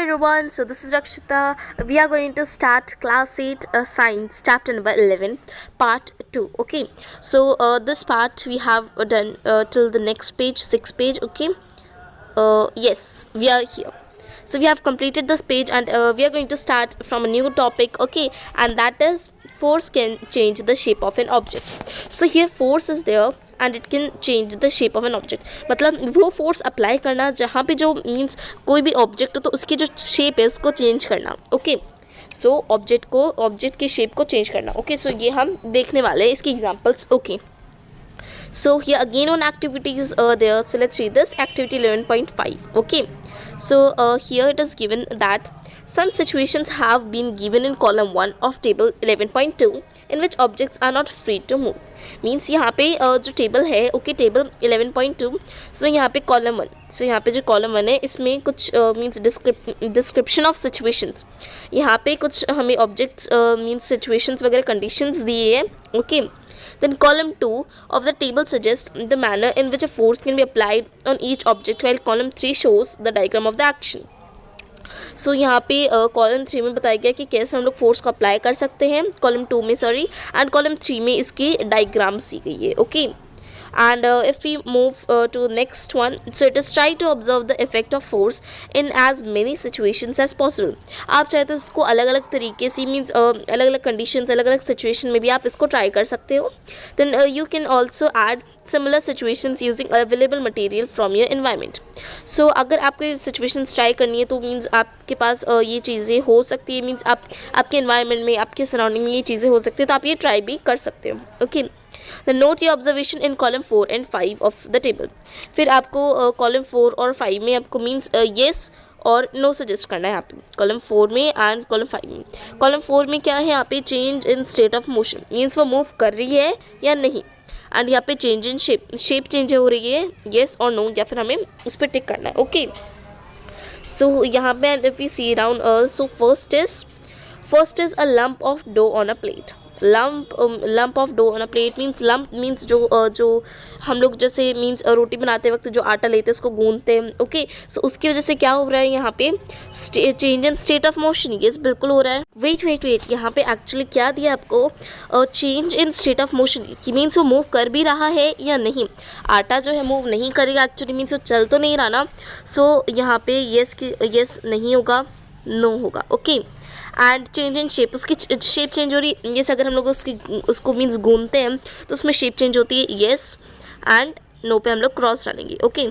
everyone, so this is Rakshita. We are going to start class 8 science chapter number 11 part 2. Okay, so this part we have done till the next page, 6th page. Okay, yes, we are here. So we have completed this page and we are going to start from a new topic. Okay, and that is force can change the shape of an object. So here force is there and it can change the shape of an object. मतलब वो force apply करना जहाँ पे जो means कोई भी object हो तो उसकी जो शेप है उसको चेंज करना. ओके, सो ऑब्जेक्ट की शेप को चेंज करना. ओके, सो ये हम देखने वाले हैं इसकी examples. Okay, so here again on activities there, so let's read this activity 11.5. okay, so here it is given that some situations have been given in column 1 of table 11.2 in which objects are not free to move. Means यहाँ पे जो table है, okay, table 11.2. सो यहाँ पे column 1, सो यहाँ पे जो column 1 है इसमें कुछ मीन्स डिस्क्रिप्शन ऑफ सिचुएशंस, यहाँ पे कुछ हमें ऑब्जेक्ट्स मीन्स सिचुएशंस वगैरह कंडीशंस दिए हैं. Okay, then column 2 of the table suggests the manner in which a force can be applied on each object, while column 3 shows the diagram of the action. सो यहाँ पे column 3 में बताया गया कि कैसे हम लोग फोर्स को अप्लाई कर सकते हैं, कॉलम 2 में सॉरी, एंड कॉलम 3 में इसकी डायग्राम्स दी गई है. Okay, and if we move to next one, so it is try to observe the effect of force in as many situations as possible. आप चाहे तो इसको अलग अलग तरीके से मीन्स अलग अलग कंडीशंस, अलग अलग सिचुएशन में भी आप इसको ट्राई कर सकते हो. then you can also add similar situations using available material from your environment. so अगर आपको situations ट्राई करनी है तो मीन्स आपके पास ये चीज़ें हो सकती है, मीन्स आपके environment में, आपके सराउंडिंग में ये चीज़ें हो सकती है, तो आप ये ट्राई भी कर सकते हो. Okay, then note your observation in column 4 and 5 of the table. फिर आपको कॉलम 4 और 5 में आपको मीन्स येस और नो सजेस्ट करना है यहाँ पे, कॉलम 4 में एंड कॉलम 5 में. कॉलम 4 में क्या है, यहाँ पे change in state of motion, means वो मूव कर रही है या नहीं, एंड यहाँ पे चेंज इन शेप चेंज हो रही है, येस और नो, या फिर हमें उस पर टिक करना है. ओके, सो यहाँ पे if we see around, so first is a lump of dough on a plate. lump of dough on a plate means lump means जो हम लोग जैसे मीन्स रोटी बनाते वक्त जो आटा लेते हैं उसको गूंदते हैं. ओके, सो उसकी वजह से क्या हो रहा है यहाँ पे, change in state of motion. Yes, बिल्कुल हो रहा है. वेट यहाँ पे एक्चुअली क्या दिया आपको, change in state of motion कि मीन्स वो मूव कर भी रहा है या नहीं. आटा जो है मूव नहीं करेगा एक्चुअली, मीन्स वो चल तो नहीं रहा ना. सो यहाँ पे यस नहीं होगा, नो होगा. Okay, and change in shape, उसकी शेप चेंज हो रही है. येस, अगर हम लोग उसको मीन्स घूमते हैं तो उसमें शेप चेंज होती है. येस एंड नो पे हम लोग क्रॉस डालेंगे. Okay,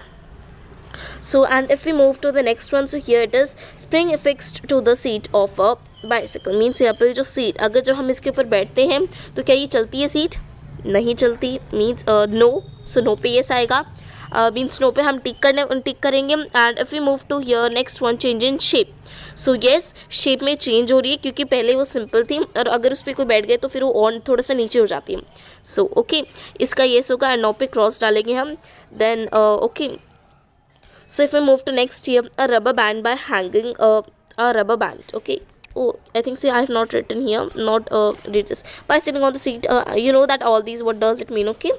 so and if we move to the next one, so here it is spring fixed to the seat of a bicycle. Means यहाँ पे जो सीट, अगर जब हम इसके ऊपर बैठते हैं तो क्या ये चलती है सीट, नहीं चलती, मीन्स नो. सो नो पे येस आएगा, मीन्स नो पे हम टिक करेंगे. And if we move to here next one, change in shape. So yes, shape में चेंज हो रही है क्योंकि पहले वो सिंपल थी और अगर उस पर कोई बैठ गए तो फिर वो और थोड़ा सा नीचे हो जाती है. सो ओके, इसका येस होगा एंड नो पे क्रॉस डालेंगे हम. Then okay, so if we move to next here, a rubber band by hanging a rubber band. Okay, oh, I think I have not written here, not read this. By sitting on the seat, you know that all these, what does it mean? Okay,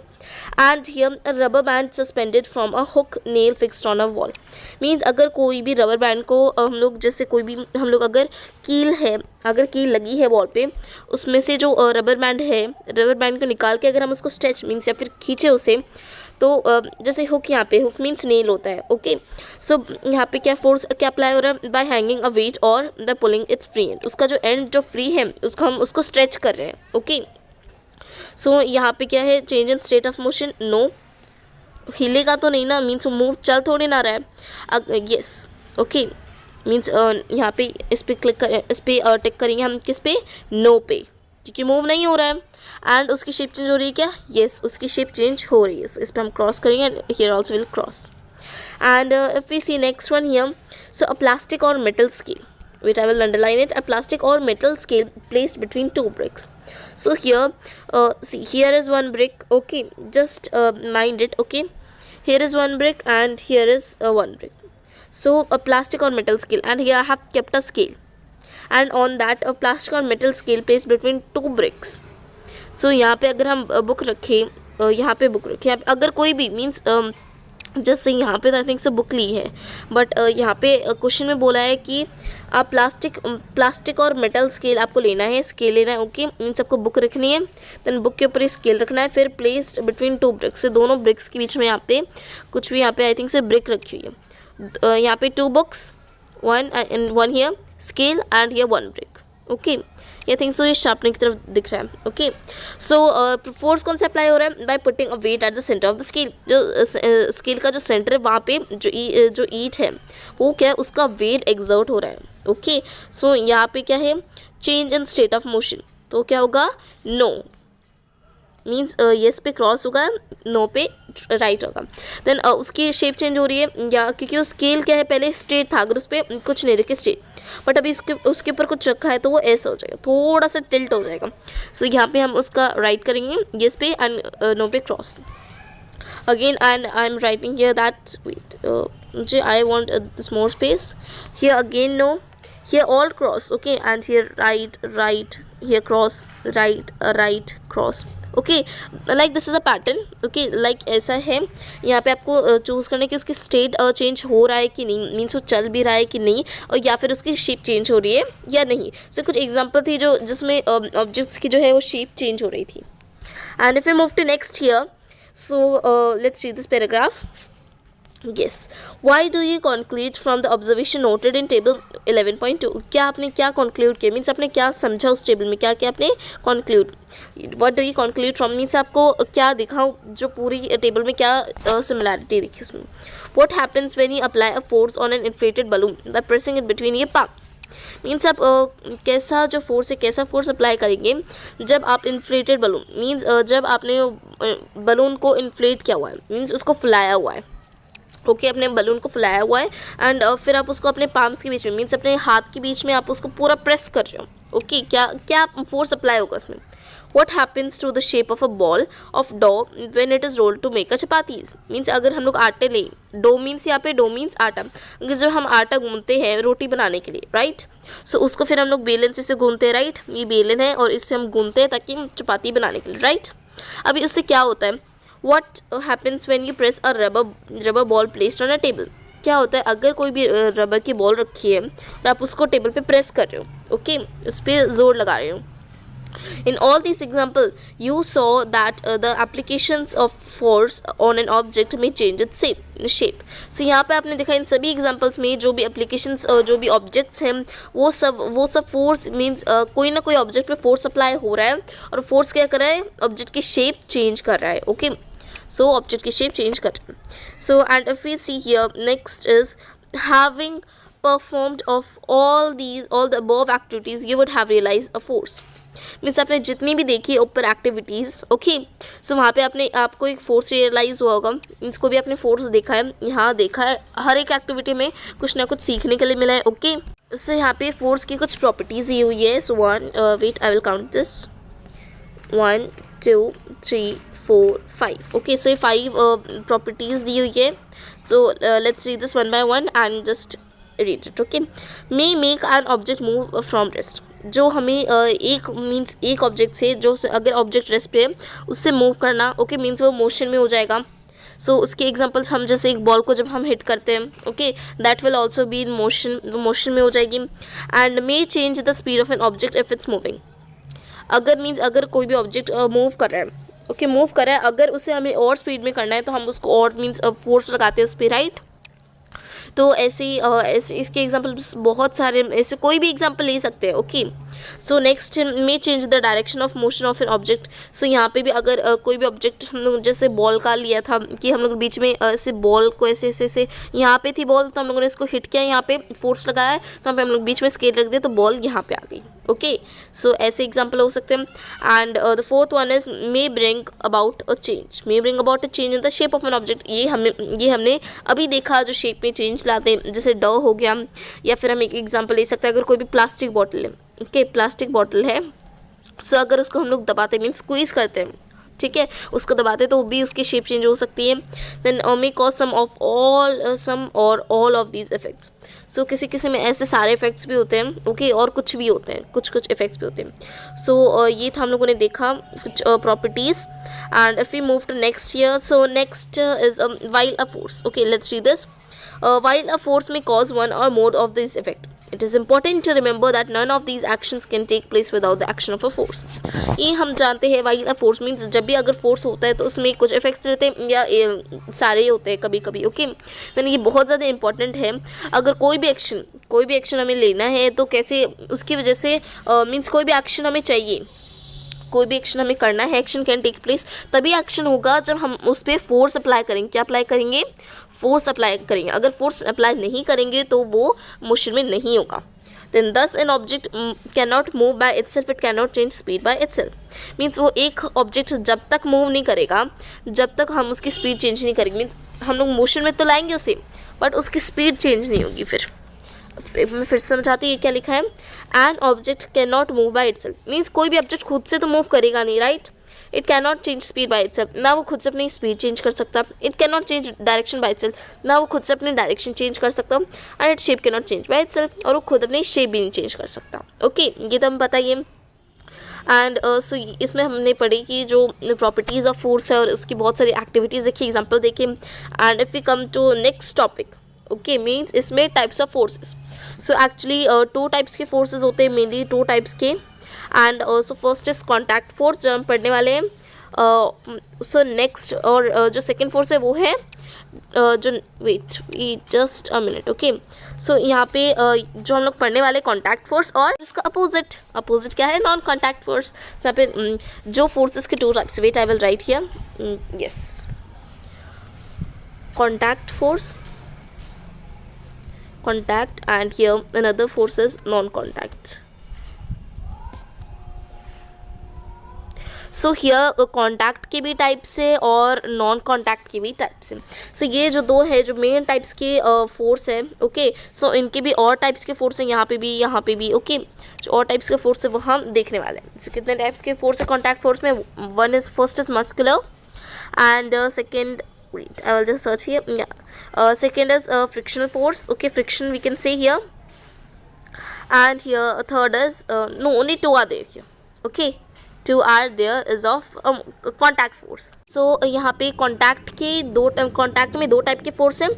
and here a rubber band suspended from a hook nail fixed on a wall. means अगर कोई भी rubber band को हम लोग जैसे कोई भी हम लोग अगर कील लगी है वॉल पे, उसमें से जो रबर बैंड को निकाल के अगर हम उसको स्ट्रेच मीन्स या फिर खींचे उसे, तो जैसे हुक, यहाँ पे हुक मीन्स नेल होता है. ओके, सो यहाँ पे क्या फोर्स क्या अप्लाई हो रहा है, बाय हैंगिंग अ वेट और the pulling it's free and, उसका जो एंड जो फ्री है उसको हम उसको स्ट्रेच कर रहे हैं. ओके, सो यहाँ पे क्या है, change in state of motion, no, हिलेगा तो नहीं ना, मीन्स मूव चल थोड़ी ना रहा है. यस, ओके, मीन्स यहाँ पे इस पर टिक करेंगे हम, किस पे, नो पे, क्योंकि मूव नहीं हो रहा है. एंड उसकी शेप चेंज हो रही है क्या, येस, उसकी शेप चेंज हो रही है. इस पर हम क्रॉस करेंगे, here also will cross. And if we see next one here, so a plastic और metal scale, which I will underline it, a plastic or metal scale placed between two bricks. So here, see, here is one brick. Okay, just mind it. Okay, here is one brick and here is one brick. So a plastic or metal scale, and here I have kept a scale, and on that a plastic or metal scale placed between two bricks. So यहाँ पे अगर हम book रखें, यहाँ पे अगर कोई भी मीन्स जैसे यहाँ पे आई थिंक से बुक ली है, बट यहाँ पे क्वेश्चन में बोला है कि आप प्लास्टिक और मेटल स्केल आपको लेना है, स्केल लेना है, ओके। इन सबको बुक रखनी है, देन बुक के ऊपर स्केल रखना है, फिर प्लेस्ड बिटवीन टू ब्रिक्स, से दोनों ब्रिक्स के बीच में यहाँ पे कुछ भी यहाँ पे आई थिंक से ब्रिक रखी हुई है। यहाँ पे 2 books, one here scale and here 1 brick, okay. I think so ये शार्पनिंग की तरफ दिख रहा है, ओके। सो फोर्स कौन सा अप्लाई हो रहा है? By putting a weight at the centre of the scale. जो स्केल का जो सेंटर है वहाँ पे जो ईट है वो क्या है, उसका वेट एग्जर्ट हो रहा है, ओके। सो यहाँ पे क्या है, change in state of motion, तो क्या होगा, नो मीन्स येस पे क्रॉस होगा, नो पे राइट होगा। देन उसकी शेप चेंज हो रही है, या क्योंकि वो स्केल क्या है, पहले स्ट्रेट था, अगर उस पर कुछ नहीं रखे स्ट्रेट, बट अभी उसके ऊपर कुछ रखा है तो वो ऐसा हो जाएगा, थोड़ा सा टिल्ट हो जाएगा। सो यहाँ पे हम उसका राइट करेंगे येस पे एंड नो पे cross again, and I am writing here that wait मुझे I want this more space, here again no, here all cross, okay, and here right, here cross, right cross, okay, like this is a pattern, okay, like ऐसा है। यहाँ पे आपको choose करना है कि उसकी स्टेट चेंज हो रहा है कि नहीं, मीन्स वो चल भी रहा है कि नहीं, और या फिर उसकी शेप चेंज हो रही है या नहीं। सो कुछ एग्जांपल थी जिसमें ऑब्जेक्ट्स की जो है वो शेप चेंज हो रही थी। And if we move to next here, so let's read this paragraph. Yes. Why do you conclude from the observation noted in table 11.2? क्या आपने क्या conclude किया, मीन्स आपने क्या समझा उस टेबल में, क्या क्या आपने conclude? What do you conclude from means आपको क्या दिखा, जो पूरी टेबल में क्या similarity दिखी उसमें। What happens when you apply a force on an inflated balloon by pressing it between your palms? Means आप कैसा जो फोर्स है, कैसा फोर्स अप्लाई करेंगे जब आप इन्फ्लेटेड बलून, मीन्स जब आपने बलून को इन्फ्लेट किया हुआ है, मीन्स उसको फुलाया हुआ है, ओके, अपने बलून को फुलाया हुआ है, एंड फिर आप उसको अपने पाम्स के बीच में, मीन्स अपने हाथ के बीच में आप उसको पूरा प्रेस कर रहे हो, ओके। क्या क्या फोर्स अप्लाई होगा उसमें। What happens to the shape of a ball of dough when it is rolled to make a chapatis? Means अगर हम लोग आटे लें, डो मीन्स यहाँ पे डो मीन्स आटा, अगर जब हम आटा गूंथते हैं रोटी बनाने के लिए, राइट, सो उसको फिर हम लोग बेलन से गूंथते हैं, राइट, ये बेलन है और इससे हम गूंथते हैं ताकि हम चपाती बनाने के लिए, राइट। अभी उससे क्या होता है, What happens when you press a rubber ball placed on a table? क्या होता है अगर कोई भी रबर की बॉल रखी है और आप उसको टेबल पे प्रेस कर रहे हो, ओके, उस पर जोर लगा रहे हो। In all these examples, you saw that the applications of force on an object may change its shape. So यहाँ पे आपने देखा इन सभी एग्जाम्पल्स में जो भी एप्लीकेशंस जो भी ऑब्जेक्ट्स हैं वो सब फोर्स मीन्स कोई ना कोई ऑब्जेक्ट पे फोर्स अप्लाई हो रहा है और फोर्स क्या कर रहा है, ऑब्जेक्ट की शेप चेंज कर रहा है, ओके। सो ऑब्जेक्ट की शेप चेंज कर रहा है। So and if we see here next is having performed of all the above activities you would have realise a force. Means आपने जितनी भी देखी ऊपर एक्टिविटीज़, ओके, सो वहाँ पे आपको एक फोर्स रियलाइज़ हुआ होगा, मीन्स को भी आपने फोर्स देखा है, यहाँ देखा है, हर एक एक्टिविटी में कुछ ना कुछ सीखने के लिए मिला है, ओके। सो यहाँ पे फोर्स की कुछ प्रॉपर्टीज़ दी हुई है। So wait I will count this, 1 2 3 4 5, okay. So ये 5 प्रॉपर्टीज़ दी हुई है। So let's read this one by one and just read it, okay. May make an object move from rest, जो हमें एक ऑब्जेक्ट से, जो अगर ऑब्जेक्ट रेस्ट पे है उससे मूव करना, ओके, मीन्स वो मोशन में हो जाएगा। सो उसके एग्जांपल्स हम जैसे एक बॉल को जब हम हिट करते हैं, okay, that will also be in motion, वो मोशन में हो जाएगी। And may change the speed of an object if it's moving, अगर कोई भी ऑब्जेक्ट मूव कर रहा है, ओके, मूव कर रहा है, अगर उसे हमें और स्पीड में करना है तो हम उसको और मीन्स फोर्स लगाते हैं उस पर, राइट। तो ऐसे इसके एग्जाम्पल बहुत सारे, ऐसे कोई भी एग्जाम्पल ले सकते हैं, okay. So next may change the direction of motion of an object. So यहाँ पे भी अगर कोई भी ऑब्जेक्ट हम लोग जैसे बॉल का लिया था कि हम लोग बीच में ऐसे बॉल को ऐसे यहाँ पे थी बॉल, तो हम लोगों ने इसको हिट किया, यहाँ पे फोर्स लगाया, तो यहाँ पे हम लोग बीच में स्केल रख दिया तो बॉल यहाँ पे आ गई, ओके। सो ऐसे एग्जाम्पल हो सकते हैं। And the fourth one is may bring about a change in the shape of an object. ये हमने अभी देखा, जो शेप में चेंज लाते हैं, जैसे डॉ हो गया, या फिर हम एक एग्जाम्पल ले सकते हैं, अगर कोई भी प्लास्टिक बॉटल है, ओके, प्लास्टिक बॉटल है, सो अगर उसको हम लोग दबाते मीन्स स्क्वीज़ करते हैं ठीक है, उसको दबाते तो भी उसकी शेप चेंज हो सकती है। देन मे कॉज सम और ऑल ऑफ दीज इफेक्ट्स। सो किसी किसी में ऐसे सारे इफेक्ट्स भी होते हैं, ओके, और कुछ भी होते हैं, कुछ कुछ इफेक्ट्स भी होते हैं। सो ये था हम लोगों ने देखा कुछ properties. And if we move to next year, so next is while a force, okay, let's read this. While a force may cause one or more of these effects, it is important to remember that none of these actions can take place without the action of a force. ये हम जानते हैं while a force means जब भी अगर force होता है तो उसमें कुछ इफेक्ट्स रहते हैं या सारे होते हैं कभी कभी, ओके। यानी ये बहुत ज़्यादा इंपॉर्टेंट है। अगर कोई भी एक्शन हमें लेना है तो कैसे उसकी वजह से मीन्स कोई भी एक्शन हमें चाहिए, कोई भी एक्शन हमें करना है, एक्शन कैन टेक प्लेस, तभी एक्शन होगा जब हम उस पर फोर्स अप्लाई करेंगे। क्या अप्लाई करेंगे? फोर्स अप्लाई करेंगे। अगर फोर्स अप्लाई नहीं करेंगे तो वो मोशन में नहीं होगा। देन दस an object can not move by itself, it can not change speed by itself. Means वो एक ऑब्जेक्ट जब तक मूव नहीं करेगा, जब तक हम उसकी स्पीड चेंज नहीं करेंगे, मीन्स हम लोग मोशन में तो लाएंगे उसे बट उसकी स्पीड चेंज नहीं होगी। मैं फिर समझाती हूँ क्या लिखा है। An object can not move by itself means कोई भी ऑब्जेक्ट खुद से तो मूव करेगा नहीं, right. It can not change speed by itself, ना वो खुद से अपनी स्पीड चेंज कर सकता। It can not change direction by itself, ना वो खुद से अपनी डायरेक्शन चेंज कर सकता। And it shape can not change by itself, और वो खुद अपनी शेप भी नहीं चेंज कर सकता, ओके। ये तो हम बताइए। एंड सो इसमें हमने पढ़ी कि जो प्रॉपर्टीज़ ऑफ फोर्स है और उसकी बहुत सारी एक्टिविटीज़ देखी, एग्जाम्पल देखे। And if we come to next topic, okay, means इसमें types of forces. So actually two types के फोर्सेस होते हैं, मेनली टू टाइप्स के। And so first is contact force जो हम पढ़ने वाले हैं। सो नेक्स्ट और जो सेकेंड फोर्स है वो है जो wait just a minute, okay. So यहाँ पे जो हम लोग पढ़ने वाले कॉन्टैक्ट फोर्स और इसका अपोजिट क्या है? Non contact force. जहाँ पे जो फोर्सेस के two types, wait I will write here, yes, contact force, contact, and here another force is non-contact. So here contact के भी टाइप्स है और नॉन कॉन्टैक्ट के भी टाइप्स हैं। सो ये जो दो है जो मेन टाइप्स के फोर्स है, ओके। सो इनके भी और टाइप्स के फोर्स हैं, यहाँ पे भी, ओके। जो और टाइप्स के फोर्स है वो हम देखने वाले हैं। सो कितने टाइप्स के फोर्स है कॉन्टैक्ट फोर्स में? First is muscular and second, wait, I will just search here. Yeah, second is frictional force, okay, friction we can say here. And here third is no, only two are there here, okay, two are there is of contact force. So यहाँ पे contact में दो type के force हैं,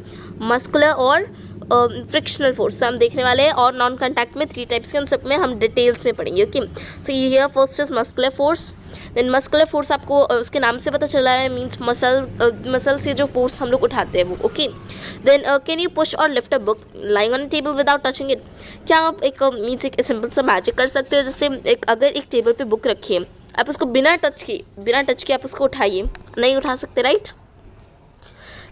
muscular और frictional force हम देखने वाले हैं, और नॉन कॉन्टैक्ट में थ्री टाइप्स के, उन सब में हम डिटेल्स में पढ़ेंगे, ओके। सो ये first is muscular force. Then muscular force आपको उसके नाम से पता चला है, मीन्स मसल से जो फोर्स हम लोग उठाते हैं वो, okay. Then can you push or lift a book lying on table without touching it? क्या आप एक मीन्स एक सिंपल सा मैजिक कर सकते हो? जैसे अगर एक टेबल पे बुक रखिए, आप उसको बिना टच के आप उसको उठाइए, नहीं उठा सकते, right.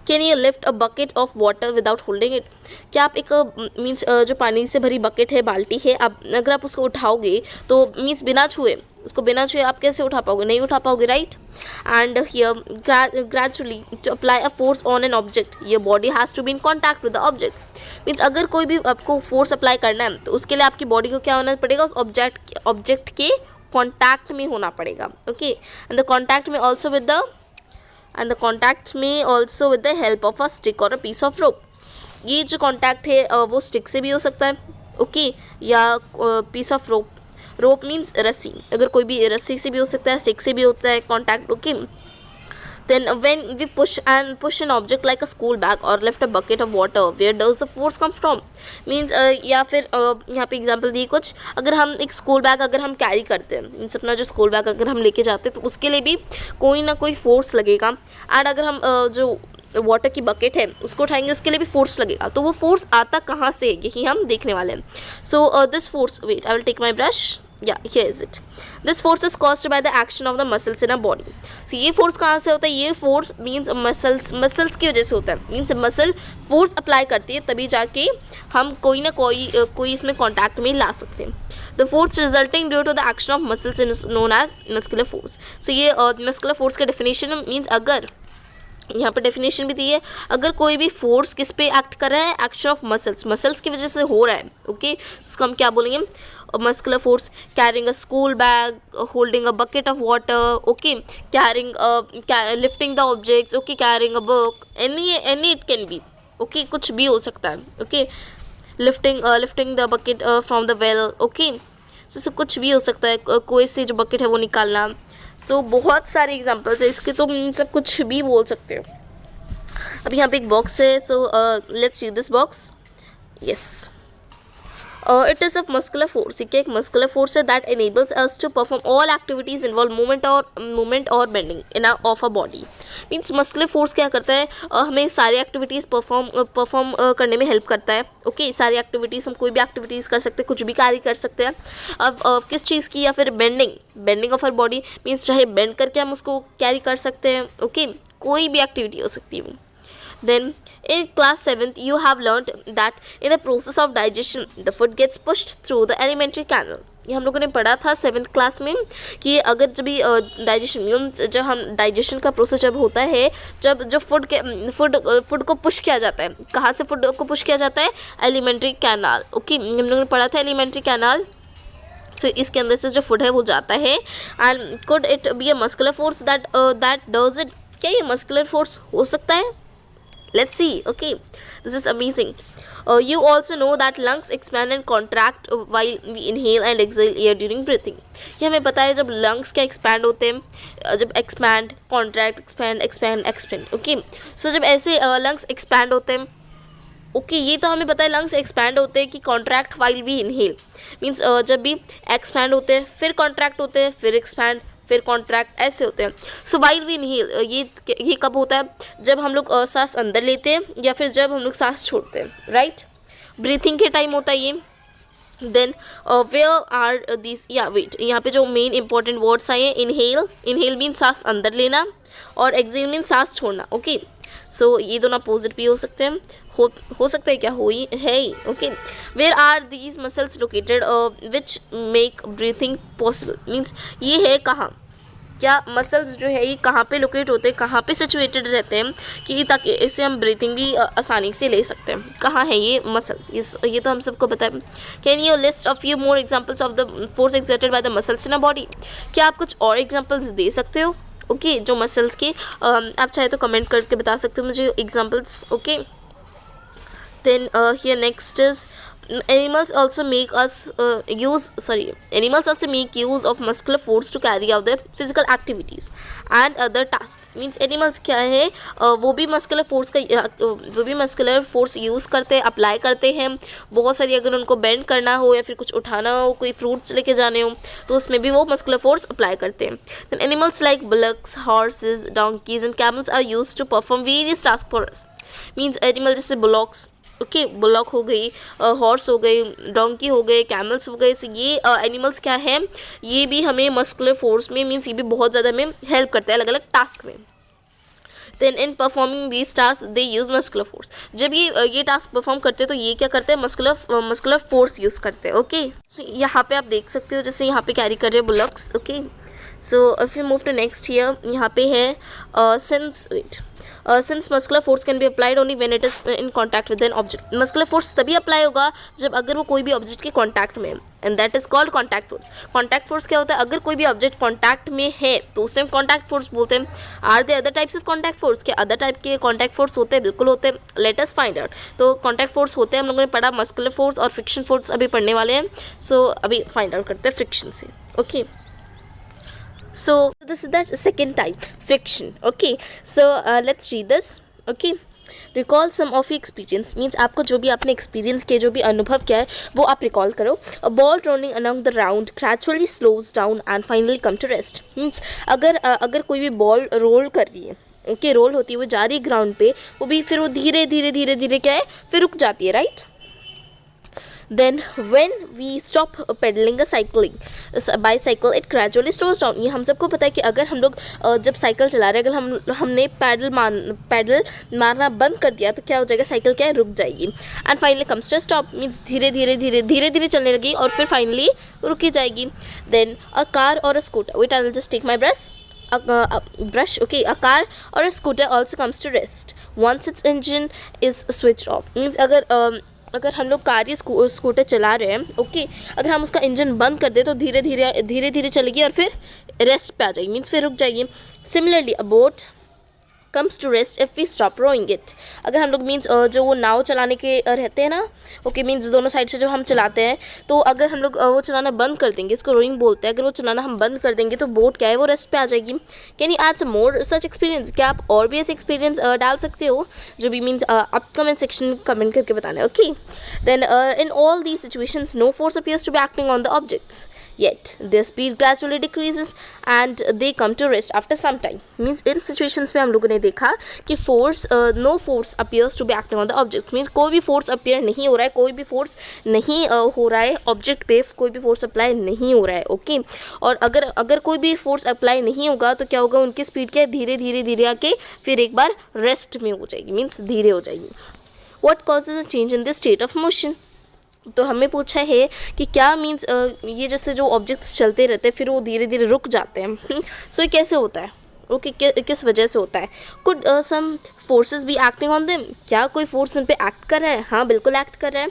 Can you lift a bucket of water without holding it? क्या आप एक मीन्स जो पानी से भरी बकेट है, बाल्टी है, आप अगर आप उसको उठाओगे तो मीन्स बिना छुए आप कैसे उठा पाओगे? नहीं उठा पाओगे, right. And here gradually to apply a force on an object, your body has to be in contact with the object. Means अगर कोई भी आपको फोर्स अप्लाई करना है तो उसके लिए आपकी बॉडी को क्या होना पड़ेगा? उस ऑब्जेक्ट के कॉन्टैक्ट में होना पड़ेगा, ओके। एंड द कॉन्टैक्ट में also with the help of a stick और अ पीस ऑफ रोप। ये जो कॉन्टैक्ट है वो स्टिक से भी हो सकता है, ओके, या पीस ऑफ रोप मीन्स रस्सी, अगर कोई भी रस्सी से भी हो सकता है, स्टिक से भी होता है contact, okay. Then when we push an object like a school bag or lift a bucket of water, where does the force come from? Means या फिर यहाँ पे एग्जांपल दी कुछ, अगर हम एक स्कूल बैग अगर हम कैरी करते हैं, मीन्स अपना जो स्कूल बैग अगर हम लेके जाते हैं तो उसके लिए भी कोई ना कोई फोर्स लगेगा। एंड अगर हम जो वाटर की बकेट है उसको उठाएंगे उसके लिए भी फोर्स लगेगा, तो वो फोर्स आता कहाँ से है यही हम देखने वाले हैं। So this force, wait I will take my brush, या here is it. This force is caused by the action of the muscles in a body. So ये फोर्स कहाँ से होता है? ये फोर्स मीन्स मसल्स की वजह से होता है, मीन्स मसल फोर्स अप्लाई करती है तभी जाके हम कोई ना कोई इसमें कॉन्टैक्ट में ला सकते हैं। The force resulting due to the action of muscles is known as muscular force. So ये मस्कुलर फोर्स का डेफिनेशन मीन्स, अगर यहाँ पे डेफिनेशन भी दी है, अगर कोई भी फोर्स किस पे एक्ट कर रहा है? एक्शन ऑफ मसल्स की वजह से हो रहा है, ओके। उसको हम क्या बोलेंगे? muscular force, carrying a school bag, holding a bucket of water, okay, carrying lifting the objects, okay, carrying a book, any it can be, okay, कुछ भी हो सकता है, okay, lifting the bucket from the well, okay, so कुछ भी हो सकता है, कोई से जो bucket है वो निकालना, so बहुत सारे एग्जांपल्स है इसके, तो सब कुछ भी बोल सकते हो. अब यहाँ पे एक बॉक्स है, so let's read this box. Yes, it is a muscular force. ठीक है, एक muscular force है that enables us to perform all activities involve movement or bending of a body. Means muscular force क्या करता है, हमें सारी एक्टिविटीज़ परफॉर्म करने में हेल्प करता है. ओके, सारी एक्टिविटीज़, हम कोई भी एक्टिविटीज़ कर सकते हैं, कुछ भी कार्य कर सकते हैं. अब किस चीज़ की, या फिर bending of our body, means चाहे बेंड करके हम उसको कैरी कर सकते हैं. ओके, कोई भी एक्टिविटी हो सकती है. Then in class 7th you have learned that in the process of digestion the food gets pushed through the alimentary canal. ये हम लोगों ने पढ़ा था 7th क्लास में कि अगर जब भी जब हम डाइजेशन का प्रोसेस जब होता है, जब जो फूड को पुश किया जाता है, कहाँ से फूड को पुश किया जाता है, एलिमेंट्री कैनाल. ओके, हम लोगों ने पढ़ा था एलिमेंट्री कैनाल. सो इसके अंदर से जो फूड है वो जाता है. And could it be a muscular force that does it. क्या ये मस्कुलर फोर्स हो सकता है? Let's see. Okay, this is amazing. You also know that lungs expand and contract while we inhale and exhale air during breathing. ये हमें पता है जब lungs क्या expand होते हैं, जब expand, contract, expand. Okay, so जब ऐसे lungs expand होते हैं, ओके, ये तो हमें पता है lungs expand होते हैं कि contract while we inhale. Means जब भी expand होते हैं, फिर contract होते हैं, फिर expand, फिर कॉन्ट्रैक्ट, ऐसे होते हैं. सो वाइल वी इनहेल, ये कब होता है, जब हम लोग सांस अंदर लेते हैं या फिर जब हम लोग सांस छोड़ते हैं, राइट. ब्रीथिंग के टाइम होता है ये. देन वेयर आर दिस, या वेट, यहाँ पे जो मेन इंपॉर्टेंट वर्ड्स आए हैं, इनहेल मीन सांस अंदर लेना और एक्सहेल मीन सांस छोड़ना. ओके, सो ये दोनों अपोजिट भी हो सकते हैं, हो सकता है, क्या हो ही है ही. Okay, where are these muscles located which make breathing possible. Means ये है कहाँ, क्या मसल्स जो है ये कहाँ पे लोकेट होते हैं, कहाँ पे सिचुएटेड रहते हैं कि ताकि इससे हम ब्रीथिंग भी आसानी से ले सकते हैं. कहाँ है ये मसल्स, ये तो हम सबको पता है. Can you list a few more examples of the force exerted by the muscles in a body. क्या आप कुछ और एग्जांपल्स दे सकते हो? ओके, जो मसल्स के आप चाहे तो कमेंट करके बता सकते हो मुझे examples. Okay, then here next is animals also make use of muscular force to carry out their physical activities and other tasks. means animals क्या है, वो भी muscular force यूज़ करते हैं, अप्लाई करते हैं. बहुत सारी, अगर उनको बेंड करना हो या फिर कुछ उठाना हो, कोई फ्रूट्स लेके जाने हो, तो उसमें भी वो muscular force अप्लाई करते हैं. then animals like bullocks, horses, donkeys and camels are used to perform various tasks for us. means animal जैसे bullocks, ओके, बुलॉक हो गई, हॉर्स हो गई, डोंकी हो गए, कैमल्स हो गए. सो ये एनिमल्स क्या है, ये भी हमें मस्कुलर फोर्स में, मीन्स ये भी बहुत ज़्यादा हमें हेल्प करता है अलग अलग टास्क में. Then in performing these task they use muscular force. जब ये टास्क परफॉर्म करते हैं तो ये क्या करते हैं, मस्कुलर फोर्स यूज़ करते हैं. ओके, सो यहाँ पे आप देख सकते हो, जैसे यहाँ पे कैरी कर रहे हैं bullocks. Okay, so if you move to next here, यहाँ पे है since muscular force can be applied only when it is in contact with an object. muscular force तभी अप्लाई होगा जब अगर वो कोई भी ऑब्जेक्ट के कॉन्टैक्ट में है, and that is called contact force. Contact force क्या होता है, अगर कोई भी ऑब्जेक्ट कॉन्टैक्ट में है तो उसे हम कॉन्टैक्ट फोर्स बोलते हैं. Are they other types of contact force, क्या अदर टाइप के कॉन्टैक्ट फोर्स होते हैं? बिल्कुल होते हैं. Let us find out. तो कॉन्टैक्ट फोर्स होते हैं, हम लोगों ने पढ़ा मस्कुलर फोर्स और फ्रिक्शन फोर्स अभी पढ़ने वाले हैं. सो अभी फाइंड आउट करते हैं फ्रिक्शन से. Okay, so this is the second type, friction. Okay, so let's read this. Okay, recall some of your experience. means आपको जो भी आपने एक्सपीरियंस किया, जो भी अनुभव किया है, वो आप रिकॉल करो. a ball rolling along the ground gradually slows down and finally come to rest. means अगर कोई भी बॉल रोल कर रही है, ओके, रोल होती है, वो जा रही है ग्राउंड पे, वो भी फिर वो धीरे धीरे क्या है, फिर रुक जाती है, right. then when we stop pedaling a bicycle it gradually slows down. ये हम सबको पता है कि अगर हम लोग जब साइकिल चला रहे हैं, अगर हमने पैडल मारना बंद कर दिया तो क्या हो जाएगा, साइकिल क्या है, रुक जाएगी. And finally comes to stop. Means धीरे धीरे चलने लगी और फिर फाइनली रुकी जाएगी. Then a car or a scooter, wait I will just take my brush. Okay, a car or a scooter also comes to rest once its engine is switched off. means अगर अगर हम लोग car या scooter चला रहे हैं, okay, अगर हम उसका इंजन बंद कर दे तो धीरे धीरे चलेगी और फिर रेस्ट पे आ जाएगी, मीन्स फिर रुक जाएगी. Similarly a boat comes to rest if we stop rowing it. अगर हम लोग मीन्स जो वो नाव चलाने के रहते हैं ना, ओके, मीन्स दोनों साइड से जो हम चलाते हैं, तो अगर हम लोग वो चलाना बंद कर देंगे, इसको रोइंग बोलते हैं, अगर वो चलाना हम बंद कर देंगे तो बोट क्या है, वो रेस्ट पे आ जाएगी. Can you add some more such experience? क्या आप और भी ऐसे एक्सपीरियंस डाल सकते हो जो भी मीन्स आप कमेंट सेक्शन कमेंट करके बताना है. Okay, then in all these situations no force appears to be acting on the objects, yet their speed gradually decreases and they come to rest after some time. Means in situations में हम लोगों ने देखा कि force no force appears to be acting on the objects. Means कोई भी force appear नहीं हो रहा है, कोई भी force नहीं हो रहा है object पे, कोई भी force apply नहीं हो रहा है. ओके, और अगर कोई भी force apply नहीं होगा तो क्या होगा, उनकी speed क्या धीरे आके फिर एक बार rest में हो जाएगी, मीन्स धीरे हो जाएगी. What causes a change in this state of motion? तो हमें पूछा है कि क्या मीन्स ये जैसे जो ऑब्जेक्ट्स चलते रहते हैं फिर वो धीरे धीरे रुक जाते हैं. सो ये कैसे होता है? ओके, किस वजह से होता है? Could some forces be acting on them? क्या कोई फोर्स उन पे एक्ट कर रहा है? हाँ, बिल्कुल एक्ट कर रहा है.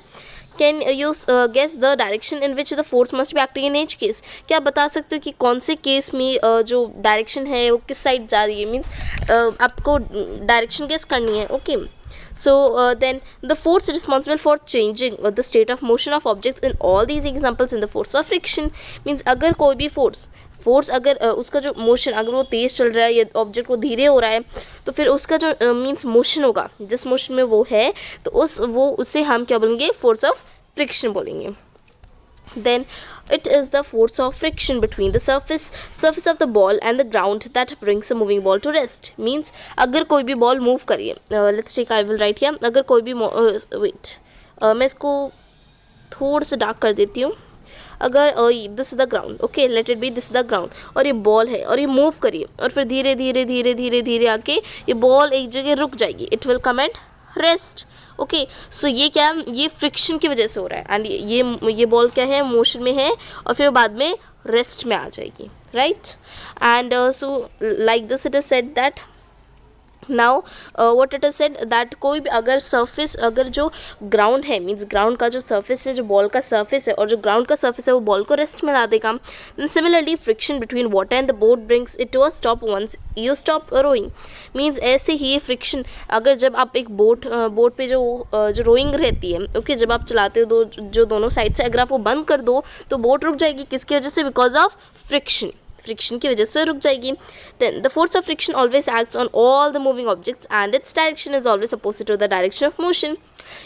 Can you guess the direction in which the force must be acting in each case? क्या आप बता सकते हो कि कौन से केस में जो डायरेक्शन है वो किस साइड जा रही है? मीन्स आपको डायरेक्शन गेस करनी है. Okay, so then the force responsible for changing the state of motion of objects in all these examples in the force of friction. Means अगर कोई भी फोर्स अगर उसका जो मोशन अगर वो तेज़ चल रहा है या ऑब्जेक्ट वो धीरे हो रहा है तो फिर उसका जो मीन्स मोशन होगा, जिस मोशन में वो है, तो उसे हम क्या बोलेंगे? फोर्स ऑफ फ्रिक्शन बोलेंगे. Then it is the force of friction between the surface of the ball and the ground that brings a moving ball to rest. Means अगर कोई भी बॉल मूव करिए, let's take I will write here, अगर कोई भी wait, मैं इसको थोड़ा सा डार्क कर देती हूँ. अगर this is the ground, okay, let it be this is the ground, और ये बॉल है और ये मूव करिए और फिर धीरे आके ये बॉल एक जगह रुक जाएगी, it will come and rest. Okay, so ये क्या, ये फ्रिक्शन की वजह से हो रहा है एंड ये बॉल क्या है, मोशन में है और फिर बाद में रेस्ट में आ जाएगी, right. And so like this it is said that now what it is said that कोई भी अगर सरफेस, अगर जो ग्राउंड है, मीन्स ग्राउंड का जो सरफेस है, जो बॉल का सरफेस है और जो ग्राउंड का सरफेस है वो बॉल को रेस्ट में ला देगा. Similarly friction between water and the boat brings it to a stop once you stop rowing. Means ऐसे ही फ्रिक्शन अगर जब आप एक बोट पे जो रोइंग रहती है, ओके, जब आप चलाते हो जो दोनों साइड से, अगर आप वो बंद कर दो तो बोट रुक जाएगी. किसकी वजह से? बिकॉज ऑफ फ्रिक्शन की वजह से रुक जाएगी. Then the force of friction always acts on all the moving objects and its direction is always opposite to the direction of motion.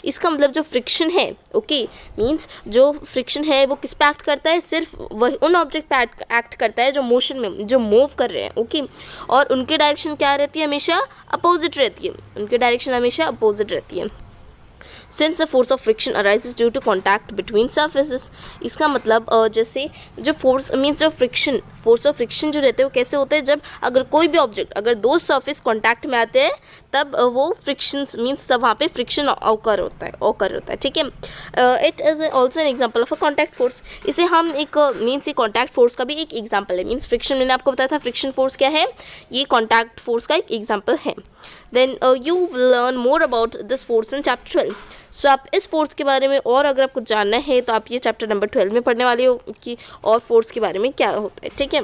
इसका मतलब जो फ्रिक्शन है, ओके, मीन्स जो फ्रिक्शन है वो किस पे एक्ट करता है? सिर्फ वही उन ऑब्जेक्ट पे एक्ट करता है जो मोशन में, जो मूव कर रहे हैं, ओके, और उनकी डायरेक्शन क्या रहती है? हमेशा अपोजिट रहती है. उनकी डायरेक्शन हमेशा अपोजिट रहती है. Since the force of friction arises due to contact between surfaces. इसका मतलब जैसे जो फोर्स मीन्स जो फोर्स ऑफ फ्रिक्शन जो रहते हैं वो कैसे होते हैं? जब अगर कोई भी ऑब्जेक्ट, अगर दो सरफेस कांटेक्ट में आते हैं तब वो फ्रिक्शन मीन्स तब वहाँ पे फ्रिक्शन ऑकर होता है, ठीक है. It is also an example of a contact force. इसे हम एक मीन्स ये कॉन्टैक्ट फोर्स का भी एक एग्जाम्पल है. मीन्स फ्रिक्शन मैंने आपको बताया था, फ्रिक्शन फोर्स क्या है, ये कॉन्टैक्ट फोर्स का एक एग्जाम्पल है. Then you will learn more about this force in chapter 12. So आप इस फोर्स के बारे में और अगर आपको जानना है तो आप ये चैप्टर नंबर 12 में पढ़ने वाले हो कि और फोर्स के बारे में क्या होता है, ठीक है.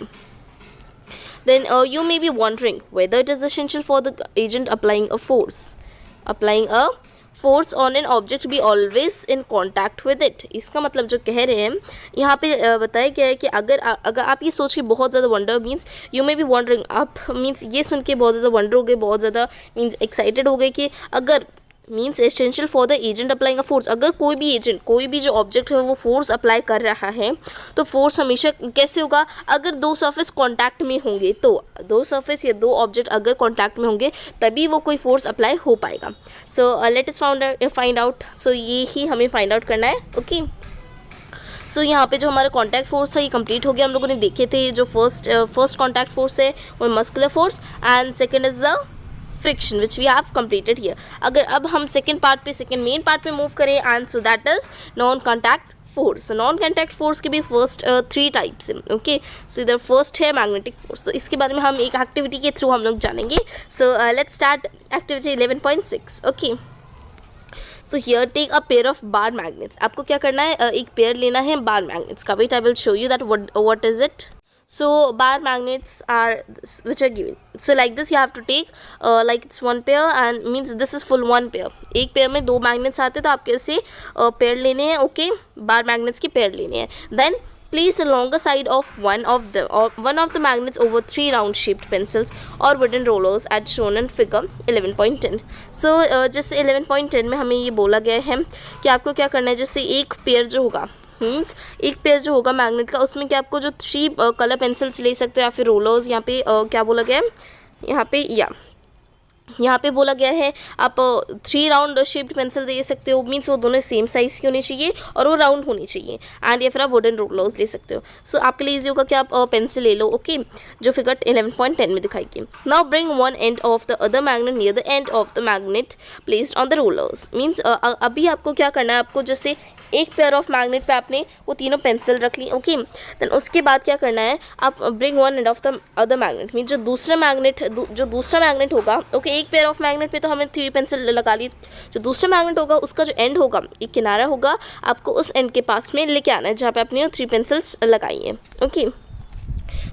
Then you may be wondering whether it is essential for the agent applying a force on an object be always in contact with it. इसका मतलब जो कह रहे हैं यहाँ पे बताया गया है कि अगर आप ये सोच के बहुत ज़्यादा wonder means you may be wondering, आप मीन्स ये सुन के बहुत ज़्यादा वंडर हो गए, बहुत ज़्यादा मीन्स एक्साइटेड हो गए कि अगर means essential for the agent applying a force, अगर कोई भी जो ऑब्जेक्ट है वो फोर्स अप्लाई कर रहा है तो फोर्स हमेशा कैसे होगा? अगर दो सरफेस कांटेक्ट में होंगे, तो दो सरफेस या दो ऑब्जेक्ट अगर कांटेक्ट में होंगे तभी वो कोई फोर्स अप्लाई हो पाएगा. So let us find out. So ये ही हमें फाइंड आउट करना है, ओके. सो यहाँ पे जो हमारा कॉन्टैक्ट फोर्स है ये कंप्लीट हो गया. हम लोगों ने देखे थे जो फर्स्ट कॉन्टैक्ट फोर्स है वो muscular force and second is the friction which we have completed here. अगर अब हम सेकेंड मेन पार्ट पे मूव करें and so that is non contact force. Non contact force के भी फर्स्ट 3 टाइप्स हैं, ओके. सो इधर फर्स्ट है मैग्नेटिक फोर्स. तो इसके बारे में हम एक एक्टिविटी के थ्रू हम लोग जानेंगे. So let's start activity 11.6, okay. So here take a pair of bar magnets. आपको क्या करना है, एक पेयर लेना है बार मैग्नेट्स का. Wait I will show you that what is it. So bar magnets are which are given. So like this you have to take like it's one pair and means this is full one pair. एक pair में दो magnets आते हैं तो आपको ऐसे pair लेने हैं. ओके, बार मैग्नेट्स की पेयर लेने हैं. Then place a longer side of one of the magnets over three round shaped pencils or wooden rollers as shown in figure 11.10. So जैसे 11.10 में हमें ये बोला गया है कि आपको क्या करना है. जैसे एक पेयर जो होगा मीन्स एक पेयर जो होगा मैग्नेट का, उसमें क्या आपको जो थ्री कलर पेंसिल्स ले सकते हो या फिर रोलर्स. यहाँ पे क्या बोला गया है, यहाँ पे बोला गया है आप थ्री राउंड शेप्ड पेंसिल दे सकते हो. मीन्स वो दोनों सेम साइज़ की होनी चाहिए और वो राउंड होनी चाहिए. एंड या फिर आप वुडन रोलर्स ले सकते हो. सो आपके लिए ईजी होगा कि आप पेंसिल ले लो. ओके, जो फिगर 11.10 में दिखाई गई. Now bring one and of the other magnet near the end of the magnet placed on the rollers. Means अभी आपको क्या करना है, आपको जैसे एक पेयर ऑफ मैग्नेट पे आपने वो तीनों पेंसिल रख ली. ओके, देन उसके बाद क्या करना है, आप bring one and of the other magnet. Mean जो दूसरा मैग्नेट होगा. ओके, एक पेयर ऑफ मैग्नेट पे तो हमें थ्री पेंसिल लगा ली. जो दूसरा मैग्नेट होगा उसका जो एंड होगा, एक किनारा होगा, आपको उस एंड के पास में लेके आना है जहाँ पे आपने थ्री पेंसिल्स लगाई हैं. ओके,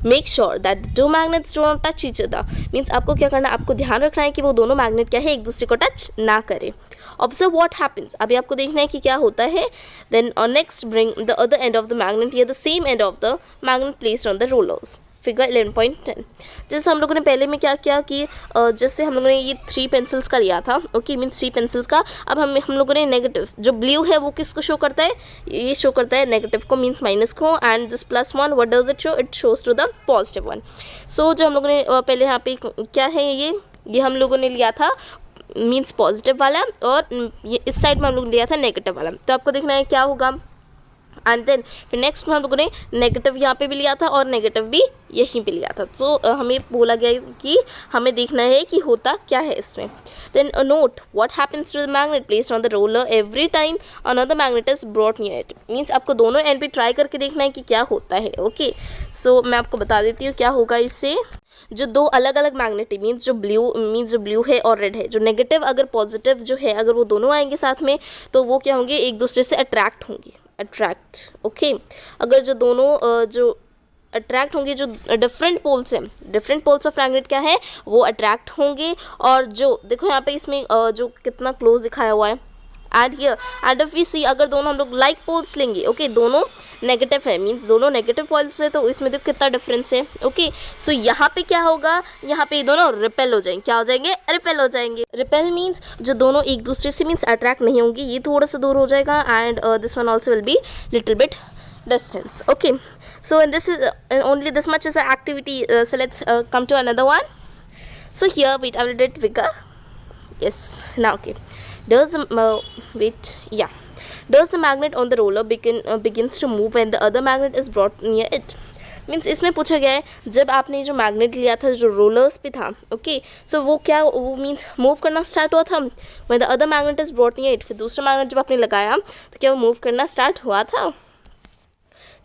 मेक श्योर दैट दो magnets do not touch each other. Means आपको क्या करना है, आपको ध्यान रखना है कि वो दोनों मैग्नेट क्या है, एक दूसरे को टच ना करे. Observe what happens. अभी आपको देखना है कि क्या होता है. Then next bring the other end of the magnet या the same end of the magnet placed on the rollers. Figure 11.10. जैसे हम लोगों ने पहले में क्या किया कि जैसे हम लोगों ने ये थ्री पेंसिल्स का लिया था. ओके, मीन्स थ्री पेंसिल्स का. अब हम लोगों ने नेगेटिव जो ब्लू है वो किसको शो करता है, ये शो करता है नेगेटिव को, मीन्स माइनस को. And this plus one what does it show, it shows to the positive one. So जो हम लोगों ने पहले यहाँ पे क्या है, ये हम लोगों ने लिया था मीन्स पॉजिटिव वाला, और ये इस साइड में हम लोग लिया था नेगेटिव वाला. तो आपको देखना है क्या होगा. एंड देन फिर नेक्स्ट में हम लोगों ने नेगेटिव यहाँ पे भी लिया था और नेगेटिव भी यहीं पे लिया था. सो हमें बोला गया कि हमें देखना है कि होता क्या है इसमें. Then note what happens to the magnet placed on the roller every time another magnet is brought near it. Means आपको दोनों एंड पे ट्राई करके देखना है कि क्या होता है. ओके, सो मैं आपको बता देती हूँ क्या होगा इससे. जो दो अलग अलग मैग्नेट मीन्स जो ब्लू है और रेड है, जो नेगेटिव अगर पॉजिटिव जो है अगर वो दोनों आएंगे साथ में तो वो क्या होंगे, एक दूसरे से अट्रैक्ट होंगे. ओके, अगर जो दोनों जो अट्रैक्ट होंगे, जो डिफरेंट पोल्स हैं, डिफरेंट पोल्स ऑफ मैग्नेट क्या है वो अट्रैक्ट होंगे. और जो देखो यहाँ पे इसमें जो कितना क्लोज दिखाया हुआ है. And here and if we see अगर दोनों हम लोग लाइक पोल्स लेंगे. ओके, दोनों नेगेटिव है मीन्स दोनों नेगेटिव पोल्स है, तो इसमें देखो कितना डिफरेंस है. ओके, सो यहाँ पे क्या होगा, यहाँ पे दोनों रिपेल हो जाएंगे. क्या हो जाएंगे, रिपेल हो जाएंगे. रिपेल मीन्स जो दोनों एक दूसरे से मीन्स अट्रैक्ट नहीं होंगे, ये थोड़ा सा दूर हो जाएगा. And this one also will be little bit distance. Okay, so and this is only this much is an activity. So let's come to another one. So here wait, I will do it bigger. Yes, now okay. Does does the magnet on the roller begins to move when the other magnet is brought near it. Means इसमें पूछा गया है जब आपने जो magnet लिया था जो रोलर्स पे था. ओके, सो वो मीन्स मूव करना स्टार्ट हुआ था when the other magnet is brought near it. फिर दूसरा मैग्नेट जब आपने लगाया तो क्या वो मूव करना स्टार्ट हुआ था.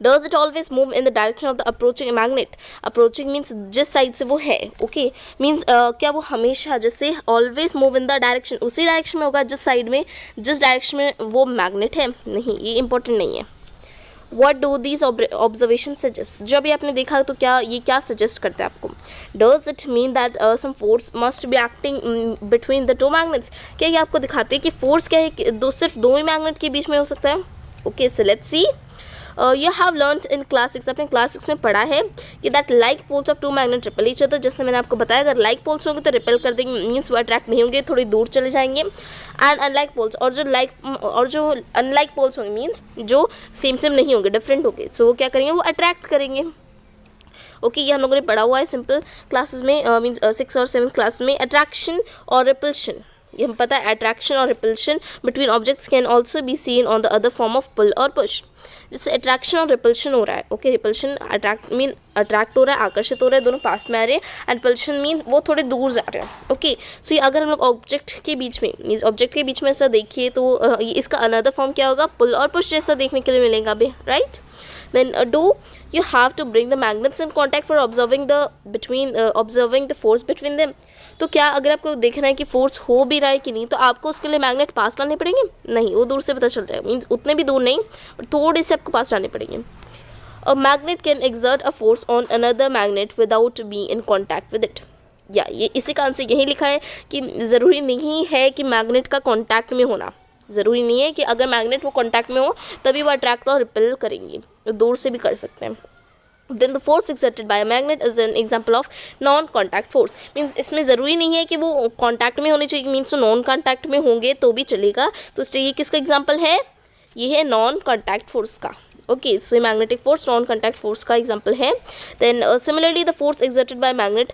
Does it always move in the direction of the approaching magnet? Approaching means जिस साइड से वो है. ओके, मीन्स क्या वो हमेशा जैसे always move in the direction उसी डायरेक्शन में होगा जिस डायरेक्शन में वो मैग्नेट है. नहीं, ये इंपॉर्टेंट नहीं है. What do these observations suggest? जो अभी आपने देखा तो क्या सजेस्ट करता है आपको. Does it mean that some force must be acting between the two magnets? क्या ये आपको दिखाते हैं कि फोर्स क्या है, सिर्फ दो ही मैग्नेट के बीच में हो सकता है. Okay, so let's see. You have learned in class 6, आपने क्लास 6 में पढ़ा है कि that like poles of two magnet repel each other. जैसे मैंने आपको बताया अगर लाइक पोल्स होंगे तो रिपेल कर देंगे, मीन्स वो अट्रैक्ट नहीं होंगे, थोड़ी दूर चले जाएंगे. एंड अनलाइक पोल्स और जो अनलाइक पोल्स होंगे मीन्स जो सेम नहीं होंगे, डिफरेंट होंगे, सो वो क्या करेंगे, वो अट्रैक्ट करेंगे. ओके, ये हम लोगों ने पढ़ा हुआ है सिंपल क्लासेस में मीन्स 6 और 7 क्लास में. अट्रैक्शन और रिपल्शन, ये हम पता है. अट्रैक्शन और repulsion between objects can also be seen on the other form of pull or push. जैसे अट्रैक्शन और रिपल्शन हो रहा है. ओके, रिपल्शन अट्रैक्ट हो रहा है, आकर्षित हो रहा है, दोनों पास में आ रहे हैं. एंड रिपल्शन मीन वो थोड़े दूर जा रहे हैं. ओके, सो ये अगर हम लोग ऑब्जेक्ट के बीच में ऐसा देखिए तो इसका अनदर फॉर्म क्या होगा, पुल और पुश जैसा देखने के लिए मिलेगा अभी, right. Then you have to bring the magnets in contact for observing the force between them. तो क्या अगर आपको देखना है कि फोर्स हो भी रहा है कि नहीं, तो आपको उसके लिए मैग्नेट पास लाने पड़ेंगे? नहीं, वो दूर से पता चल जाएगा, मीन्स उतने भी दूर नहीं, थोड़े से आपको पास लाने पड़ेंगे। A magnet can exert a force on another magnet without B in contact with it. या ये इसी का आंसर यही लिखा है कि ज़रूरी नहीं है कि मैग्नेट का कॉन्टैक्ट में होना, ज़रूरी नहीं है कि अगर मैग्नेट वो कॉन्टैक्ट में हो तभी वो अट्रैक्ट और रिपेल करेंगी, दूर से भी कर सकते हैं। Then the force exerted by a magnet is an example of non contact force. Means इसमें ज़रूरी नहीं है कि वो कॉन्टैक्ट में होने चाहिए, मीन्स वो नॉन कॉन्टैक्ट में होंगे तो भी चलेगा। तो इसलिए ये किसका एग्जाम्पल है? ये है नॉन कॉन्टैक्ट फोर्स का। Okay, so magnetic force non contact force का एग्जाम्पल है। Then similarly the force exerted by magnet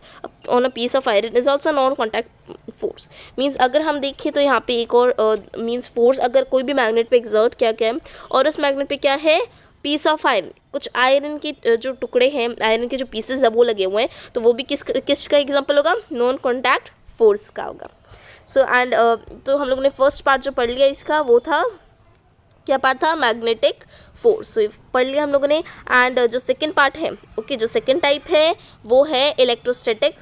on a piece of iron is also non contact force. Means अगर हम देखें तो यहाँ पे एक और मीन्स फोर्स अगर कोई भी मैग्नेट पे एक्सर्ट किया गया है और उस मैग्नेट पे क्या है? पीस ऑफ आयरन, कुछ आयरन के जो टुकड़े हैं, आयरन के जो पीसेस है वो लगे हुए हैं, तो वो भी किसका एग्जाम्पल होगा? नॉन कॉन्टैक्ट फोर्स का होगा। सो एंड तो हम लोगों ने फर्स्ट पार्ट जो पढ़ लिया इसका वो था, क्या पार्ट था? Magnetic force. सो पढ़ लिया हम लोगों ने। एंड जो सेकेंड पार्ट है, ओके, जो सेकेंड टाइप है वो है इलेक्ट्रोस्टैटिक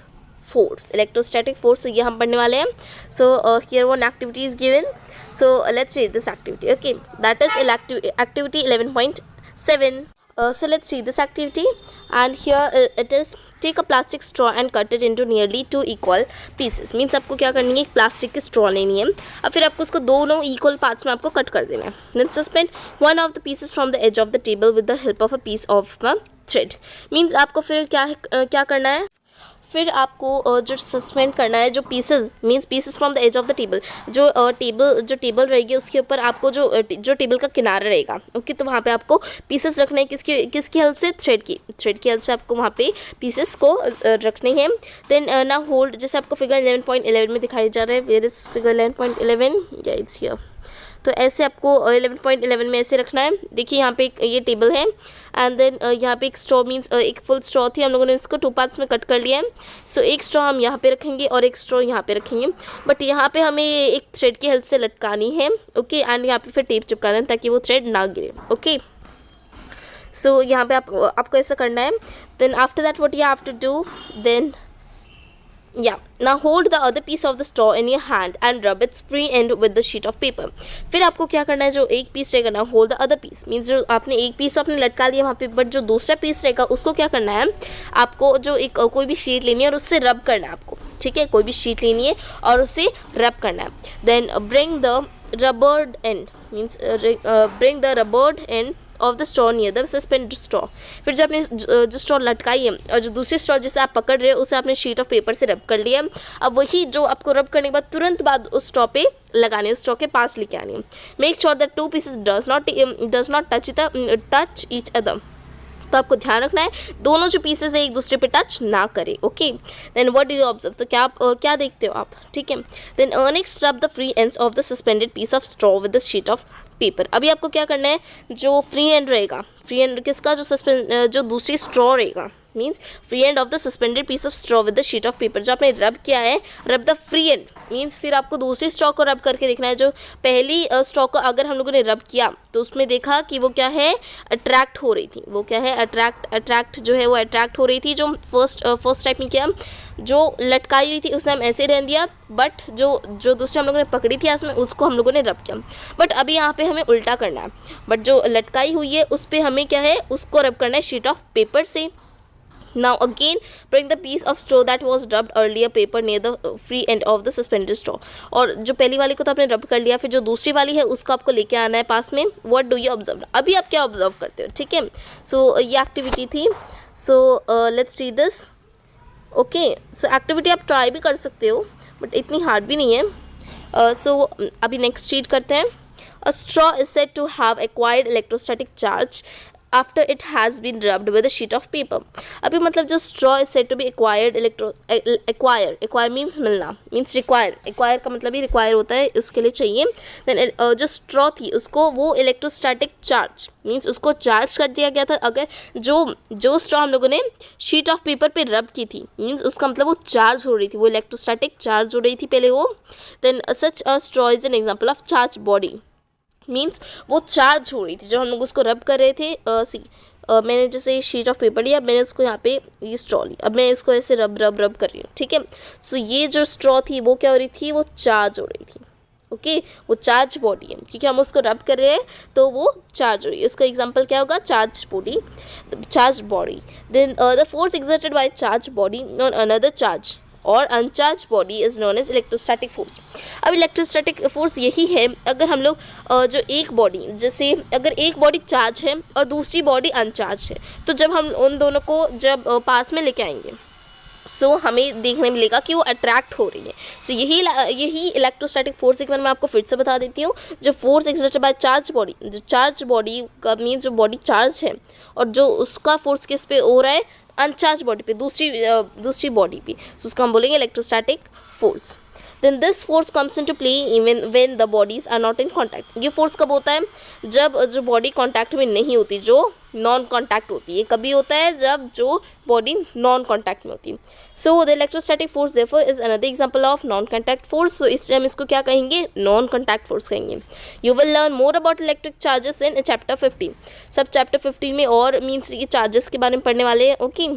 फोर्स। इलेक्ट्रोस्टैटिक फोर्स ये हम पढ़ने वाले हैं। So here one activity is given, so let's read this activity. Okay, that is activity 11.7. So let's see this activity, and here it is, take a plastic straw and cut it into nearly 2 equal pieces. Means आपको क्या करनी है? एक plastic की straw लेनी है, अब फिर आपको उसको दोनों इक्वल पार्ट्स में आपको कट कर देना है। Then suspend one of the pieces from the edge of the table with the help of a piece of the thread. Means आपको फिर क्या करना है? फिर आपको जो सस्पेंड करना है, जो pieces means pieces from the edge of the table, जो टेबल रहेगी उसके ऊपर आपको जो टेबल का किनारा रहेगा, ओके, तो वहाँ पे आपको पीसेस रखने हैं। किसकी हेल्प से? थ्रेड की हेल्प से आपको वहाँ पे पीसेस को रखने हैं। देन ना होल्ड, जैसे आपको फिगर 11.11 में दिखाई जा रहा है, वेयर इज फिगर 11.11? या इट्स हियर। तो ऐसे आपको 11.11 में ऐसे रखना है। देखिए यहाँ पे ये टेबल है एंड देन यहाँ पे एक स्ट्रॉ, मीन्स एक फुल स्ट्रॉ थी, हम लोगों ने इसको 2 पार्ट्स में कट कर लिया है। सो एक स्ट्रॉ हम यहाँ पे रखेंगे और एक स्ट्रॉ यहाँ पे रखेंगे, बट यहाँ पे हमें एक थ्रेड की हेल्प से लटकानी है, ओके, एंड यहाँ पे फिर टेप चिपकाना है ताकि वो थ्रेड ना गिरे। ओके, सो यहाँ पे आपको ऐसा करना है। Then after that what you have to do, then now hold the other piece of the straw in your hand and rub its free end with the sheet of paper. फिर आपको क्या करना है? जो एक पीस रहेगा ना, hold the other piece means जो आपने एक पीस आपने लटका लिया वहाँ पे, बट जो दूसरा पीस रहेगा उसको क्या करना है? आपको जो एक कोई भी शीट लेनी है और उससे रब करना है आपको, ठीक है, कोई भी शीट लेनी है और उससे रब करना है। Then bring the rubbered end means bring the rubbered end of the straw near the suspend straw. फिर जो आपने जो स्ट्रॉ लटकाई है और जो दूसरी स्ट्रॉ जिसे आप पकड़ रहे हो उसे आपने शीट ऑफ पेपर से रब कर लिया। अब वही जो आपको रब करने के बाद तुरंत बाद उस स्ट्रॉ पे लगाने, स्ट्रॉ के पास लेके आनी है। Make sure that 2 pieces does not touch each other. तो आपको ध्यान रखना है दोनों जो पीसेस है एक दूसरे पे टच ना करे। Okay, then what do you observe? तो क्या देखते हो आप? ठीक है, then next rub the free ends of the suspended piece of straw with the sheet of paper. अभी आपको क्या करना है? जो फ्री एंड रहेगा, फ्री एंड किसका? जो दूसरी स्ट्रॉ रहेगा, means free end of the suspended piece of straw with the sheet of paper, जो आपने रब किया है, रब द फ्री एंड मीन्स फिर आपको दूसरी स्ट्रॉ को रब करके देखना है। जो पहली स्ट्रॉ को अगर हम लोगों ने रब किया तो उसमें देखा कि वो क्या है? अट्रैक्ट हो रही थी। वो क्या है? अट्रैक्ट जो है वो अट्रैक्ट हो रही थी। जो फर्स्ट टाइप में किया, जो लटकाई हुई थी उसने हम ऐसे रहने दिया, बट जो दूसरे हम लोगों ने पकड़ी थी आसमान उसको हम लोगों ने रब किया। बट अभी यहाँ पे हमें उल्टा करना है, बट जो लटकाई हुई है उस पर हमें क्या है? उसको रब करना है शीट ऑफ पेपर से। Now again bring the piece of straw that was rubbed earlier paper near the free end of the suspended straw। और जो पहली वाली को तो आपने रब कर लिया, फिर जो दूसरी वाली है उसको आपको लेके आना है पास में। What do you observe? अभी आप क्या ऑब्जर्व करते हो? ठीक है, सो ये एक्टिविटी थी। सो let's read this. Okay, so activity आप ट्राई भी कर सकते हो बट इतनी हार्ड भी नहीं है। सो अभी नेक्स्ट रीड करते हैं। A straw is said to have acquired electrostatic charge after it has been rubbed with a sheet of paper। अभी मतलब जो straw is said to be acquired acquire means मिलना, means require का मतलब ही require होता है, उसके लिए चाहिए। then जो straw थी उसको वो electrostatic charge means उसको चार्ज कर दिया गया था। अगर जो straw हम लोगों ने sheet of paper पे रब की थी means उसका मतलब वो चार्ज हो रही थी, वो electrostatic चार्ज हो रही थी पहले वो। then such a straw is an example of charged body means वो चार्ज हो रही थी। जब हम लोग उसको रब कर रहे थे, मैंने जैसे शीट ऑफ पेपर लिया, मैंने उसको यहाँ पे ये स्ट्रॉ ली, अब मैं इसको ऐसे रब रब रब कर रही हूँ, ठीक है। सो ये जो स्ट्रॉ थी वो क्या हो रही थी, वो चार्ज हो रही थी, ओके वो चार्ज बॉडी है, क्योंकि हम उसको रब कर रहे हैं तो वो चार्ज हो रही है। इसका एग्जांपल क्या होगा, charge body. Then the force exerted by charge body on another charge or uncharge body is known as electrostatic force. अब इलेक्ट्रोस्टैटिक फोर्स यही है, अगर हम लोग जो एक बॉडी, जैसे अगर एक बॉडी चार्ज है और दूसरी बॉडी अनचार्ज है, तो जब हम उन दोनों को जब पास में लेके आएंगे, सो हमें देखने मिलेगा कि वो अट्रैक्ट हो रही है। सो यही इलेक्ट्रोस्टैटिक फोर्स एक बार मैं आपको फिर से बता देती हूँ। जो force exerted by charge body, जो चार्ज बॉडी का मीन्स जो बॉडी चार्ज है, और जो उसका फोर्स किस पे हो रहा है, अनचार्ज बॉडी पे, दूसरी बॉडी पे, सो उसको हम बोलेंगे electrostatic force. Then this force comes into play even when the bodies are not in contact. ये फोर्स कब होता है, जब जो बॉडी कॉन्टैक्ट में नहीं होती, जो नॉन कॉन्टैक्ट होती है। कभी होता है जब जो बॉडी नॉन कॉन्टैक्ट में होती है। So the electrostatic force therefore is another example of non contact force. So इसलिए हम इसको क्या कहेंगे, नॉन कॉन्टैक्ट फोर्स कहेंगे। You will learn more about electric charges in chapter 15। सब चैप्टर 15 में और मीन्स ये चार्जेस के बारे में पढ़ने वाले हैं, ओके।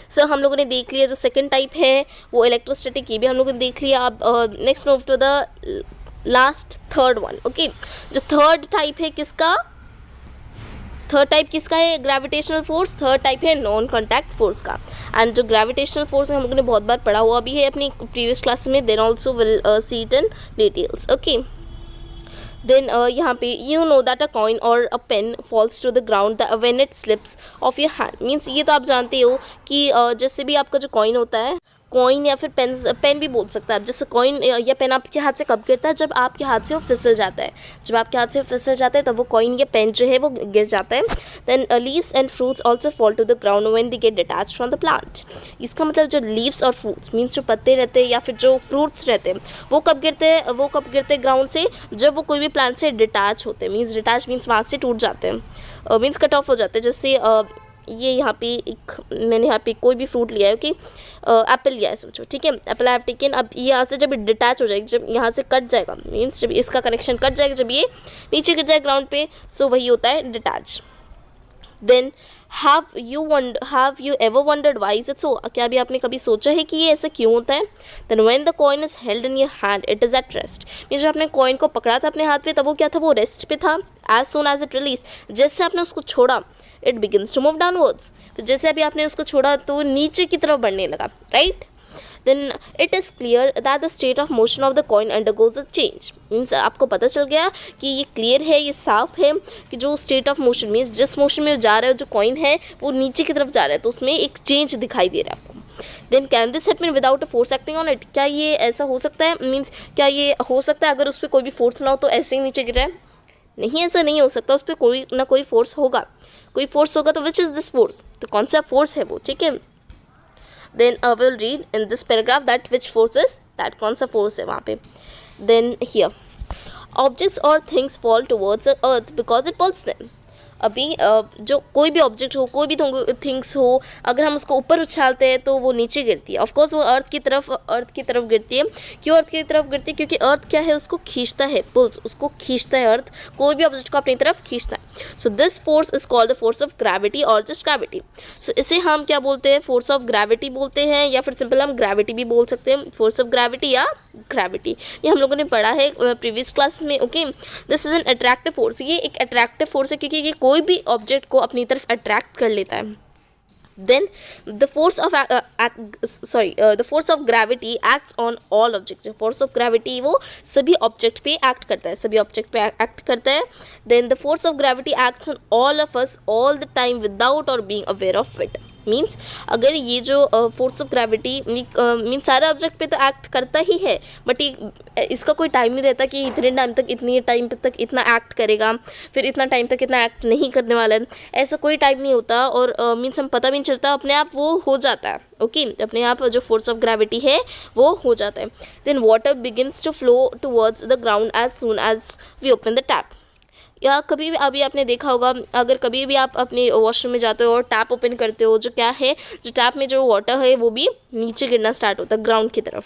सो हम लोगों ने देख लिया जो सेकंड टाइप है वो इलेक्ट्रोस्टैटिक, ये भी हम लोगों ने देख लिया। अब next move to the last third one, okay. जो थर्ड टाइप है किसका, थर्ड टाइप किसका है, ग्रेविटेशनल फोर्स। थर्ड टाइप है नॉन कॉन्टैक्ट फोर्स का। एंड जो ग्रेविटेशनल फोर्स है हम लोगों ने बहुत बार पढ़ा हुआ भी है अपनी प्रीवियस क्लास में, then also will see it in details, okay. Then यहाँ पे you know that a coin or a pen falls to the ground when it slips off your hand. Means ये तो आप जानते हो कि जैसे भी आपका जो कॉइन होता है, कॉइन या फिर पेन भी बोल सकता है। जैसे कॉइन या पेन आपके हाथ से कब गिरता है, जब आपके हाथ से वो फिसल जाता है। जब आपके हाथ से फिसल जाता है तब वो कॉइन या पेन जो है वो गिर जाता है। Then leaves and fruits also fall to the ground when they get detached from the plant. इसका मतलब जो लीव्स और फ्रूट्स मीन्स जो पत्ते रहते हैं या फिर जो फ्रूट्स रहते हैं वो कब गिरते हैं ग्राउंड से, जब वो कोई भी प्लांट से डिटैच होते हैं। मीन्स डिटैच मीन्स वहाँ से टूट जाते हैं, मीन्स कट ऑफ हो जाते हैं। जैसे ये यहाँ पे मैंने यहाँ पे कोई भी फ्रूट लिया है कि एप्पल लिया है समझो, ठीक है। Apple I have taken. अब ये यहाँ से जब डिटैच हो जाएगा, जब यहाँ से कट जाएगा, मीन्स जब इसका कनेक्शन कट जाएगा, जब ये नीचे गिर जाए ग्राउंड पे, सो वही होता है detach. Then have you ever wondered why is it so. क्या अभी आपने कभी सोचा है कि ये ऐसा क्यों होता है। Then when the coin is held in your hand it is at rest. Means जब आपने कॉइन को पकड़ा था अपने हाथ पे, तब वो क्या था, वो रेस्ट पे था। As soon as it release, जैसे आपने उसको छोड़ा, it begins to move downwards. तो जैसे अभी आपने उसको छोड़ा तो नीचे की तरफ बढ़ने लगा, right. Then it is clear that the state of motion of the coin undergoes a change. Means आपको पता चल गया कि ये क्लियर है, ये साफ है कि जो स्टेट ऑफ मोशन मीन्स जिस मोशन में जा रहा है जो कॉइन है वो नीचे की तरफ जा रहा है, तो उसमें एक चेंज दिखाई दे रहा है आपको। Then can this happen without a force acting on it. क्या ये ऐसा हो सकता है, मीन्स क्या ये हो सकता है अगर उस पर कोई भी फोर्स ना हो तो ऐसे ही नीचे गिर जाए। नहीं, ऐसा नहीं हो सकता, उस पर कोई ना कोई फोर्स होगा, कोई फोर्स होगा। तो विच इज़ दिस फोर्स, तो कौन सा फोर्स है वो, ठीक है। Then will read in this paragraph that which force is that, कौन सा फोर्स है वहाँ पे। देन हियर ऑब्जेक्ट्स और things fall towards earth because it pulls them. अभी जो कोई भी ऑब्जेक्ट हो, कोई भी थिंग्स हो, अगर हम उसको ऊपर उछालते हैं तो वो नीचे गिरती है। ऑफकोर्स वो अर्थ की तरफ गिरती है। क्यों अर्थ की तरफ गिरती है, क्योंकि अर्थ क्या है, उसको खींचता है, पुल्स, उसको खींचता है अर्थ, कोई भी ऑब्जेक्ट को अपनी तरफ खींचता है। सो this force is called the force of gravity और जस्ट ग्रेविटी। सो इसे हम क्या बोलते हैं, फोर्स ऑफ ग्रेविटी बोलते हैं, या फिर सिंपल हम ग्रेविटी भी बोल सकते हैं, फोर्स ऑफ ग्रेविटी या ग्रेविटी। ये हम लोगों ने पढ़ा है प्रीवियस क्लास में, okay. This is an attractive force. ये एक अट्रैक्टिव फोर्स है क्योंकि ये कोई भी ऑब्जेक्ट को अपनी तरफ अट्रैक्ट कर लेता है। Then the force of gravity acts on all object. Force of gravity वो सभी ऑब्जेक्ट पे एक्ट करता है, सभी ऑब्जेक्ट पे एक्ट करता है। Then the force of gravity acts on all of us all the time without our being aware of it. Means अगर ये जो फोर्स ऑफ ग्रेविटी मीन्स सारे ऑब्जेक्ट पे तो एक्ट करता ही है, बट इसका कोई टाइम नहीं रहता कि इतने टाइम तक इतनी टाइम तक इतना एक्ट करेगा, फिर इतना टाइम तक इतना एक्ट नहीं करने वाला है, ऐसा कोई टाइम नहीं होता। और मीन्स हम पता भी नहीं चलता, अपने आप वो हो जाता है, ओके। अपने आप जो फोर्स ऑफ ग्रेविटी है वो हो जाता है। Then water begins to flow towards the ground as soon as we open the tap. या कभी भी अभी आपने देखा होगा, अगर कभी भी आप अपने वॉशरूम में जाते हो और टैप ओपन करते हो, जो क्या है, जो टैप में जो वाटर है वो भी नीचे गिरना स्टार्ट होता है ग्राउंड की तरफ,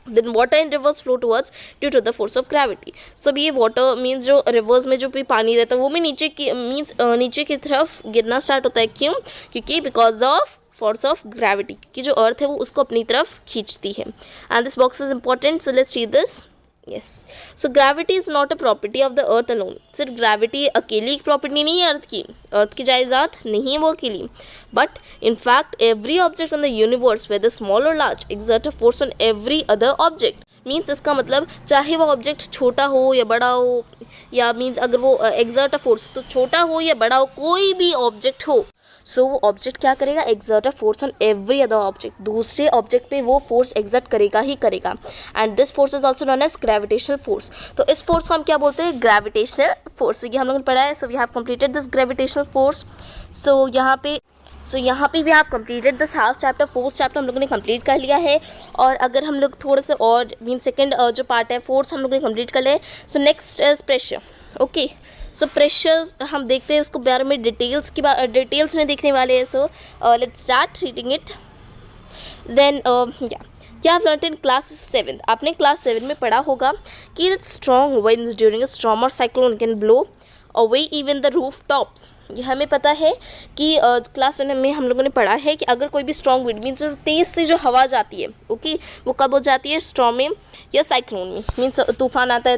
then water in rivers flow towards due to the force of gravity. So अब ये वाटर मीन्स जो रिवर्स में जो भी पानी रहता है वो भी नीचे की मीन्स नीचे की तरफ गिरना स्टार्ट होता है. क्यों? क्योंकि because of force of gravity कि जो अर्थ है वो उसको अपनी तरफ खींचती है. And this box is important, so let's read this. Yes, so gravity is not a property of the earth alone. सिर्फ ग्रेविटी अकेली एक प्रॉपर्टी नहीं है अर्थ की जायदाद नहीं है वो अकेली. But in fact every object in the universe whether small or large exert a force on every other object. Means इसका मतलब चाहे वो ऑब्जेक्ट छोटा हो या बड़ा हो, या मीन्स अगर वो एक्सर्ट अ फोर्स, तो छोटा हो या बड़ा हो कोई भी ऑब्जेक्ट हो, सो वो ऑब्जेक्ट क्या करेगा? Exert a force on every other object. दूसरे ऑब्जेक्ट पे वो फोर्स एक्सर्ट करेगा ही करेगा. And this force is also known as gravitational force. तो इस फोर्स को हम क्या बोलते हैं? Gravitational force. ये हम लोगों ने पढ़ा है. So we have completed this gravitational force. So यहाँ पे we have completed this half chapter. Fourth chapter हम लोगों ने कंप्लीट कर लिया है. और अगर हम लोग थोड़े से और मीन सेकेंड जो पार्ट है फोर्थ हम लोगों ने कंप्लीट कर लिया है. सो next is pressure. Okay, so pressure हम देखते हैं उसको बारे में डिटेल्स में देखने वाले हैं. So let's start reading it. Then क्या आप लर्न इन क्लास 7. आपने क्लास 7 में पढ़ा होगा कि strong winds during a storm or cyclone can blow away even the roof tops. ये हमें पता है कि क्लास 7 में हम लोगों ने पढ़ा है कि अगर कोई भी स्ट्रॉन्ग विंड मीन्स तेज़ से जो हवा जाती है, ओके, वो कब हो जाती है? स्टॉर्म में या साइक्लोन में. मीन्स तूफान आता है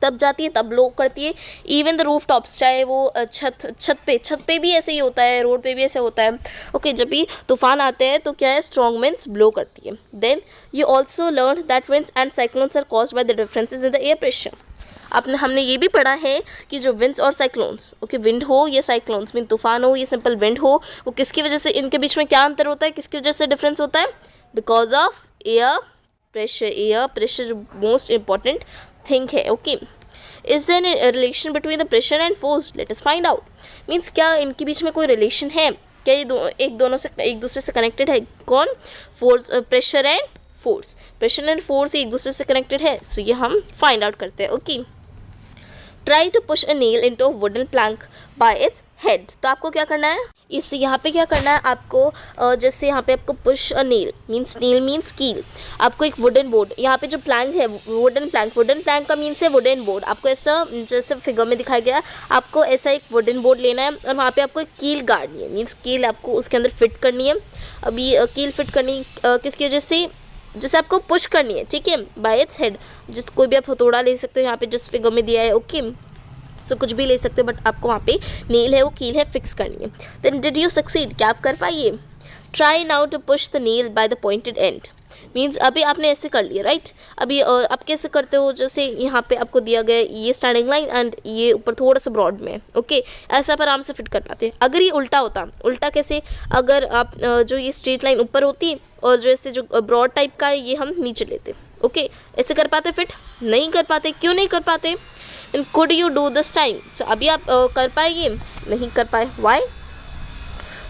तब जाती है, तब ब्लो करती है. इवन द रूफ टॉप्स, चाहे वो छत पे भी ऐसे ही होता है, रोड पे भी ऐसे होता है. ओके, जब भी तूफान आते हैं तो क्या है? स्ट्रॉन्ग विंड्स ब्लो करती है. Then you also learn that winds and cyclones are caused by the differences in the air pressure. हमने ये भी पढ़ा है कि जो विंड्स और साइक्लोन्स, ओके, विंड हो या साइक्लोन्स मीन तूफान हो या सिंपल विंड हो, वो किसकी वजह से, इनके बीच में क्या अंतर होता है, किसकी वजह से डिफरेंस होता है? बिकॉज ऑफ एयर प्रेशर जो मोस्ट इंपॉर्टेंट थिंग है. Okay, is there a relation between the pressure and force? Let us find out. Means क्या इनके बीच में कोई रिलेशन है? क्या ये एक दूसरे से कनेक्टेड है? कौन? फोर्स, प्रेशर एंड फोर्स एक दूसरे से कनेक्टेड है. सो ये हम फाइंड आउट करते हैं. Okay, try to push a nail into a wooden plank by its head. तो आपको क्या करना है? इससे यहाँ पे क्या करना है आपको? जैसे यहाँ पे आपको पुश अ नेल मीन्स कील. आपको एक वुडन बोर्ड, यहाँ पे जो प्लैंक है वुडन प्लैंक का मीन्स है वुडन बोर्ड. आपको ऐसा जैसे फिगर में दिखाया गया, आपको ऐसा एक वुडन बोर्ड लेना है और वहाँ पे आपको एक कील गाड़नी है. मीन्स कील आपको उसके अंदर फिट करनी है. अभी कील फिट करनी किसकी वजह से? जैसे आपको पुश करनी है, ठीक है, बाय इट्स हेड. जिस कोई भी आप हथौड़ा ले सकते हो, यहाँ पे जिस फिगर में दिया है. ओके, सो कुछ भी ले सकते हो, बट आपको वहाँ पे नील है, वो कील है, फिक्स करनी है. Then did you succeed? क्या आप कर पाइए? Try now to push the nail by the pointed end. Means अभी आपने ऐसे कर लिया, राइट. अभी आप कैसे करते हो? जैसे यहाँ पे आपको दिया गया ये स्टैंडिंग लाइन एंड ये ऊपर थोड़ा सा ब्रॉड में, ओके, ऐसा आप आराम से फिट कर पाते. अगर ये उल्टा कैसे? अगर आप जो ये स्ट्रेट लाइन ऊपर होती और जो ऐसे जो ब्रॉड टाइप का है ये हम नीचे लेते, ओके, ऐसे कर पाते फिट? नहीं कर पाते. क्यों नहीं कर पाते? And could you do this time? So अभी आप कर पाएंगे? नहीं कर पाए. वाई?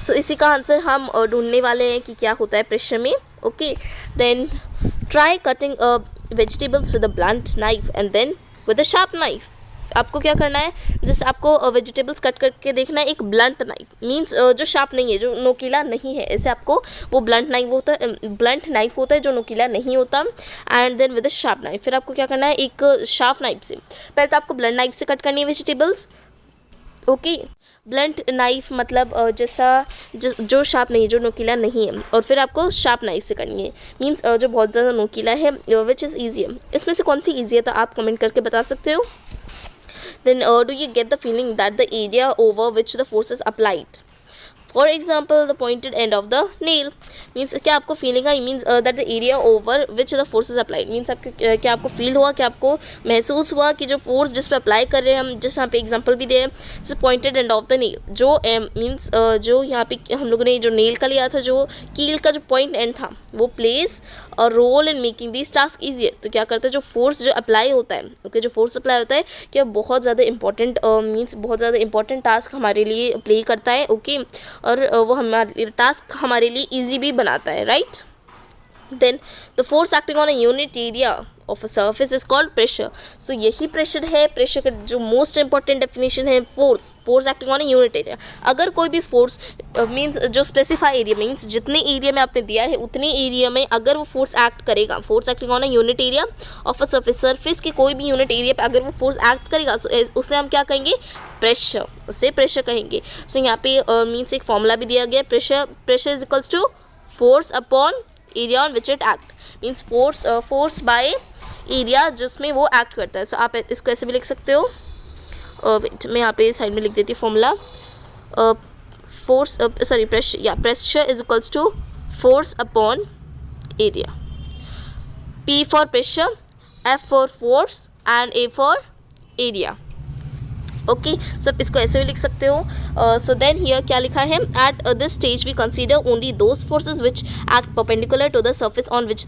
सो इसी का आंसर हम ढूंढने वाले हैं कि क्या होता है प्रेशर में. Okay, then try cutting vegetables with a blunt knife and then with a sharp knife. आपको क्या करना है? जैसे आपको वेजिटेबल्स कट करके देखना है एक ब्लंट नाइफ, मीन्स जो शार्प नहीं है, जो नोकीला नहीं है. ऐसे आपको वो ब्लंट नाइफ होता है जो नोकीला नहीं होता. And then with a sharp knife, फिर आपको क्या करना है? एक शार्प नाइफ से, पहले तो आपको ब्लंट नाइफ से कट करनी है वेजिटेबल्स. ओके, ब्लंट नाइफ मतलब जो शार्प नहीं है, जो नोकीला नहीं है, और फिर आपको शार्प नाइफ से करनी है. मीन्स जो बहुत ज़्यादा नोकीला है, विच इज़ ईजियर. इसमें से कौन सी ईजी है? तो आप कमेंट करके बता सकते हो. Then do you get the feeling that the area over which the force is applied, for example the pointed end of the nail, means क्या आपको feeling I? Means that the area over which the force is applied. Means आपको क्या आपको feel हुआ, क्या आपको महसूस हुआ कि जो फोर्स जिस पे अप्लाई कर रहे हैं हम, जैसे यहाँ पे एग्जांपल भी दिए, जैसे pointed end of the nail, जो मीन्स जो यहाँ पे हम लोगों ने जो नेल का लिया था, जो कील का जो पॉइंट एंड था, वो प्लेस और role in making this task easier. तो क्या करता है? जो फोर्स जो अप्लाई होता है, ओके, जो फोर्स अप्लाई होता है क्या बहुत ज़्यादा इंपॉर्टेंट मीन्स बहुत ज़्यादा इंपॉर्टेंट टास्क हमारे लिए प्ले करता है. ओके, और वो हमारे टास्क हमारे लिए इजी भी बनाता है, right. Then the force acting on a unit area of a surface is called pressure. So यही प्रेशर है. प्रेशर का जो मोस्ट इंपॉर्टेंट डेफिनेशन है force acting on a unit area. अगर कोई भी फोर्स मीन्स जो स्पेसिफाई एरिया मीन्स जितने एरिया में आपने दिया है उतने एरिया में अगर वो फोर्स एक्ट करेगा, force acting on a unit area of a surface, surface के कोई भी यूनिट एरिया पे अगर वो फोर्स एक्ट करेगा so उसे हम क्या कहेंगे, प्रेशर. उसे प्रेशर कहेंगे. सो यहाँ पे मीन्स एक फॉर्मूला भी दिया गया. Pressure is equals to force upon area on which it act. Means force by area जिसमें वो एक्ट करता है. सो आप इसको ऐसे भी लिख सकते हो. वेट मैं यहाँ पे साइड में लिख देती हूँ formula. Pressure is equals to force upon area. P for pressure, F for force and A for area. Okay, सब इसको ऐसे भी लिख सकते हो. सो देन हियर क्या लिखा है, at this stage we consider only those forces which act perpendicular to the surface on which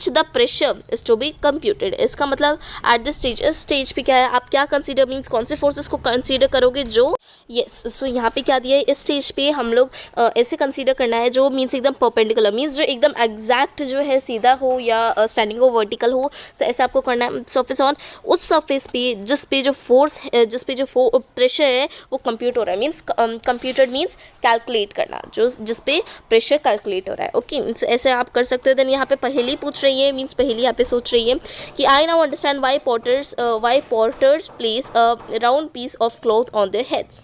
the pressure is to be computed. इसका मतलब एट दिस स्टेज, इस स्टेज पे क्या है, आप क्या कंसीडर मीन्स कौन से फोर्सेस को कंसीडर करोगे, जो सो यहाँ पे क्या दिया है, इस स्टेज पे हम लोग ऐसे कंसीडर करना है जो मीन्स एकदम परपेंडिकुलर मीन्स जो एकदम एग्जैक्ट जो है सीधा हो या स्टैंडिंग हो, वर्टिकल हो. सो ऐसे आपको करना है. सर्फेस ऑन उस सर्फेस पे जिस पे जो प्रेशर है वो कंप्यूट हो रहा है. मीन्स कंप्यूटेड मीन्स कैलकुलेट करना, जो जिस पे प्रेशर कैलकुलेट हो रहा है. ओके, ऐसे आप कर सकते हो. देन यहाँ पे पहेली पूछ रही है, मीन्स पहेली यहाँ पे सोच रही है कि I now understand why potters place a round piece of cloth on their heads.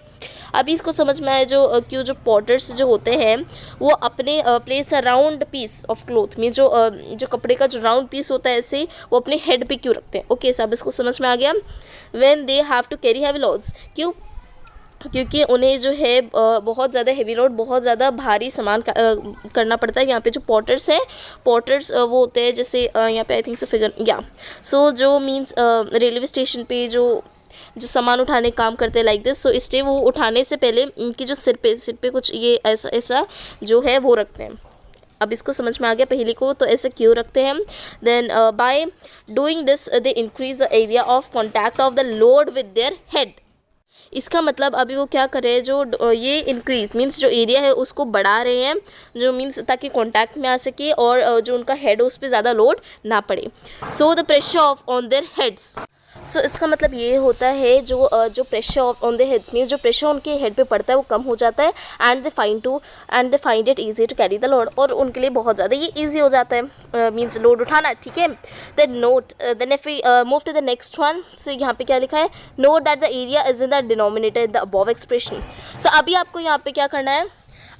अभी इसको समझ में आया जो पॉटर्स जो होते हैं वो अपने place a round piece of cloth में जो कपड़े का जो राउंड पीस होता है ऐसे वो अपने हेड पे क्यों रखते हैं. ओके, सब इसको समझ में आ गया. When they have to carry heavy loads, क्योंकि उन्हें जो है बहुत ज़्यादा हेवी लोड, बहुत ज़्यादा भारी सामान करना पड़ता है. यहाँ पे जो पॉटर्स हैं, वो होते हैं जैसे यहाँ पे I think so figure so जो मीन्स रेलवे स्टेशन पे जो सामान उठाने का काम करते हैं लाइक दिस. सो इसलिए वो उठाने से पहले इनकी जो सिर पे कुछ ये ऐसा जो है वो रखते हैं. अब इसको समझ में आ गया पहले को, तो ऐसे क्यों रखते हैं. Then by doing this they increase the area of contact of the load with their head. इसका मतलब अभी वो क्या कर रहे हैं, जो ये इंक्रीज मीन्स जो एरिया है उसको बढ़ा रहे हैं, जो मीन्स ताकि कांटेक्ट में आ सके और जो उनका हेड है उस पर ज़्यादा लोड ना पड़े. So the pressure of on their heads. So इसका मतलब ये होता है जो pressure on the heads means जो प्रेशर उनके हेड पे पड़ता है वो कम हो जाता है. And they find it easy to carry the load, और उनके लिए बहुत ज़्यादा ये ईजी हो जाता है मीन्स लोड उठाना. ठीक है. Then if we move to the next one. So यहाँ पे क्या लिखा है, note that the area is in the denominator in the above expression. So अभी आपको यहाँ पे क्या करना है,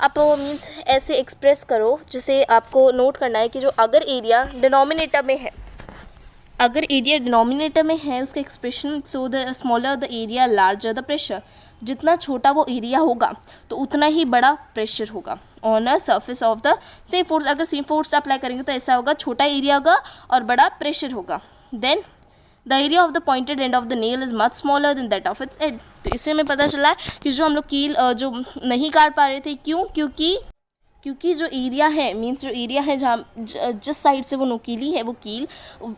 आप मीन्स ऐसे एक्सप्रेस करो जिसे आपको नोट करना है कि जो अगर एरिया डिनोमिनेटर में है उसका expression, so the smaller the area larger the pressure. जितना छोटा वो एरिया होगा तो उतना ही बड़ा प्रेशर होगा on a surface of the same force. अगर सेम फोर्स अप्लाई करेंगे तो ऐसा होगा, छोटा एरिया होगा और बड़ा प्रेशर होगा. Then the area of the pointed end of the nail is much smaller than that of its end. तो इससे हमें पता चला कि जो हम लोग कील जो नहीं काट पा रहे थे, क्योंकि जो एरिया है मीन्स जो एरिया है जहाँ जिस साइड से वो नुकीली है वो कील,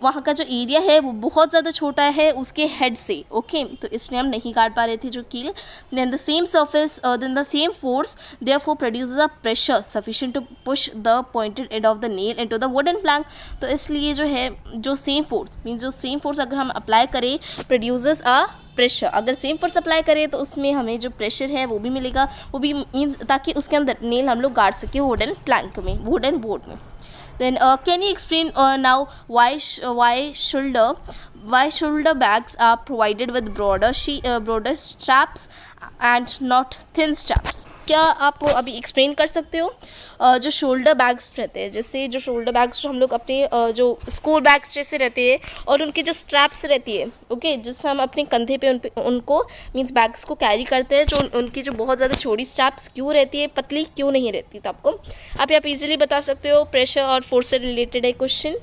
वहाँ का जो एरिया है वो बहुत ज़्यादा छोटा है उसके हेड से. ओके, तो इसलिए हम नहीं काट पा रहे थे जो कील. Then the same surface then the same force therefore produces a pressure sufficient to push the pointed end of the nail into the wooden plank. तो इसलिए जो है जो सेम फोर्स अगर हम अप्लाई करें प्रोड्यूसेस अ प्रेशर, अगर same force apply करें तो उसमें हमें जो प्रेशर है वो भी मिलेगा, वो भी मीन्स ताकि उसके अंदर नेल हम लोग गाड़ सके वुडन प्लैंक में, वुडन बोर्ड में. Then can you explain now why shoulder bags are provided with broader straps and not thin straps. क्या आप अभी एक्सप्लेन कर सकते हो जो शोल्डर बैग्स रहते हैं, जैसे जो शोल्डर बैग्स जो हम लोग अपने जो स्कूल बैग्स जैसे रहते हैं और उनकी जो स्ट्रैप्स रहती है, ओके, जिससे हम अपने कंधे पे उनको मीन्स बैग्स को कैरी करते हैं, जो उनकी जो बहुत ज़्यादा छोटी स्ट्रैप्स क्यों रहती है, पतली क्यों नहीं रहती. तो आपको आप इजीली बता सकते हो. प्रेशर और फोर्स से रिलेटेड है question.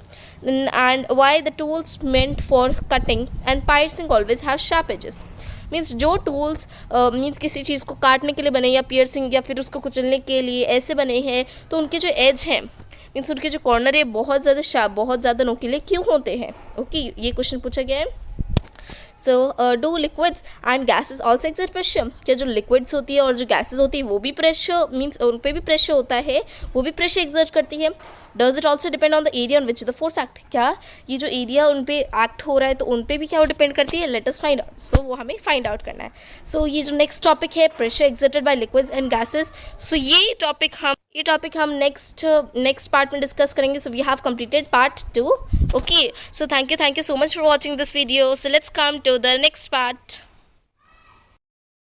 And why the tools meant for cutting and piercing always have sharp edges. Means जो टूल्स मीन्स किसी चीज़ को काटने के लिए बने या पियर्सिंग या फिर उसको कुचलने के लिए ऐसे बने हैं, तो उनके जो एज हैं मीन्स उनके जो कॉर्नर है बहुत ज़्यादा शार्प, बहुत ज़्यादा नोकीले क्यों होते हैं. ओके, ये क्वेश्चन पूछा गया है. So do liquids and gases also exert pressure? क्या जो लिक्विड्स होती है और जो गैसेस होती है वो भी प्रेशर मीन्स उन पर भी प्रेशर होता है, वो भी प्रेशर एक्सर्ट करती है? Does it also depend on the area on which the force act? क्या ये जो एरिया उन पे एक्ट हो रहा है तो उन पे भी क्या वो डिपेंड करती है? Let us find out. So वो हमें फाइंड आउट करना है. सो ये जो नेक्स्ट टॉपिक है pressure exerted by liquids and gases, so ये टॉपिक हम नेक्स्ट पार्ट में डिस्कस करेंगे. So we have completed part 2. Okay, so thank you so much for watching this video. So let's come to the next part.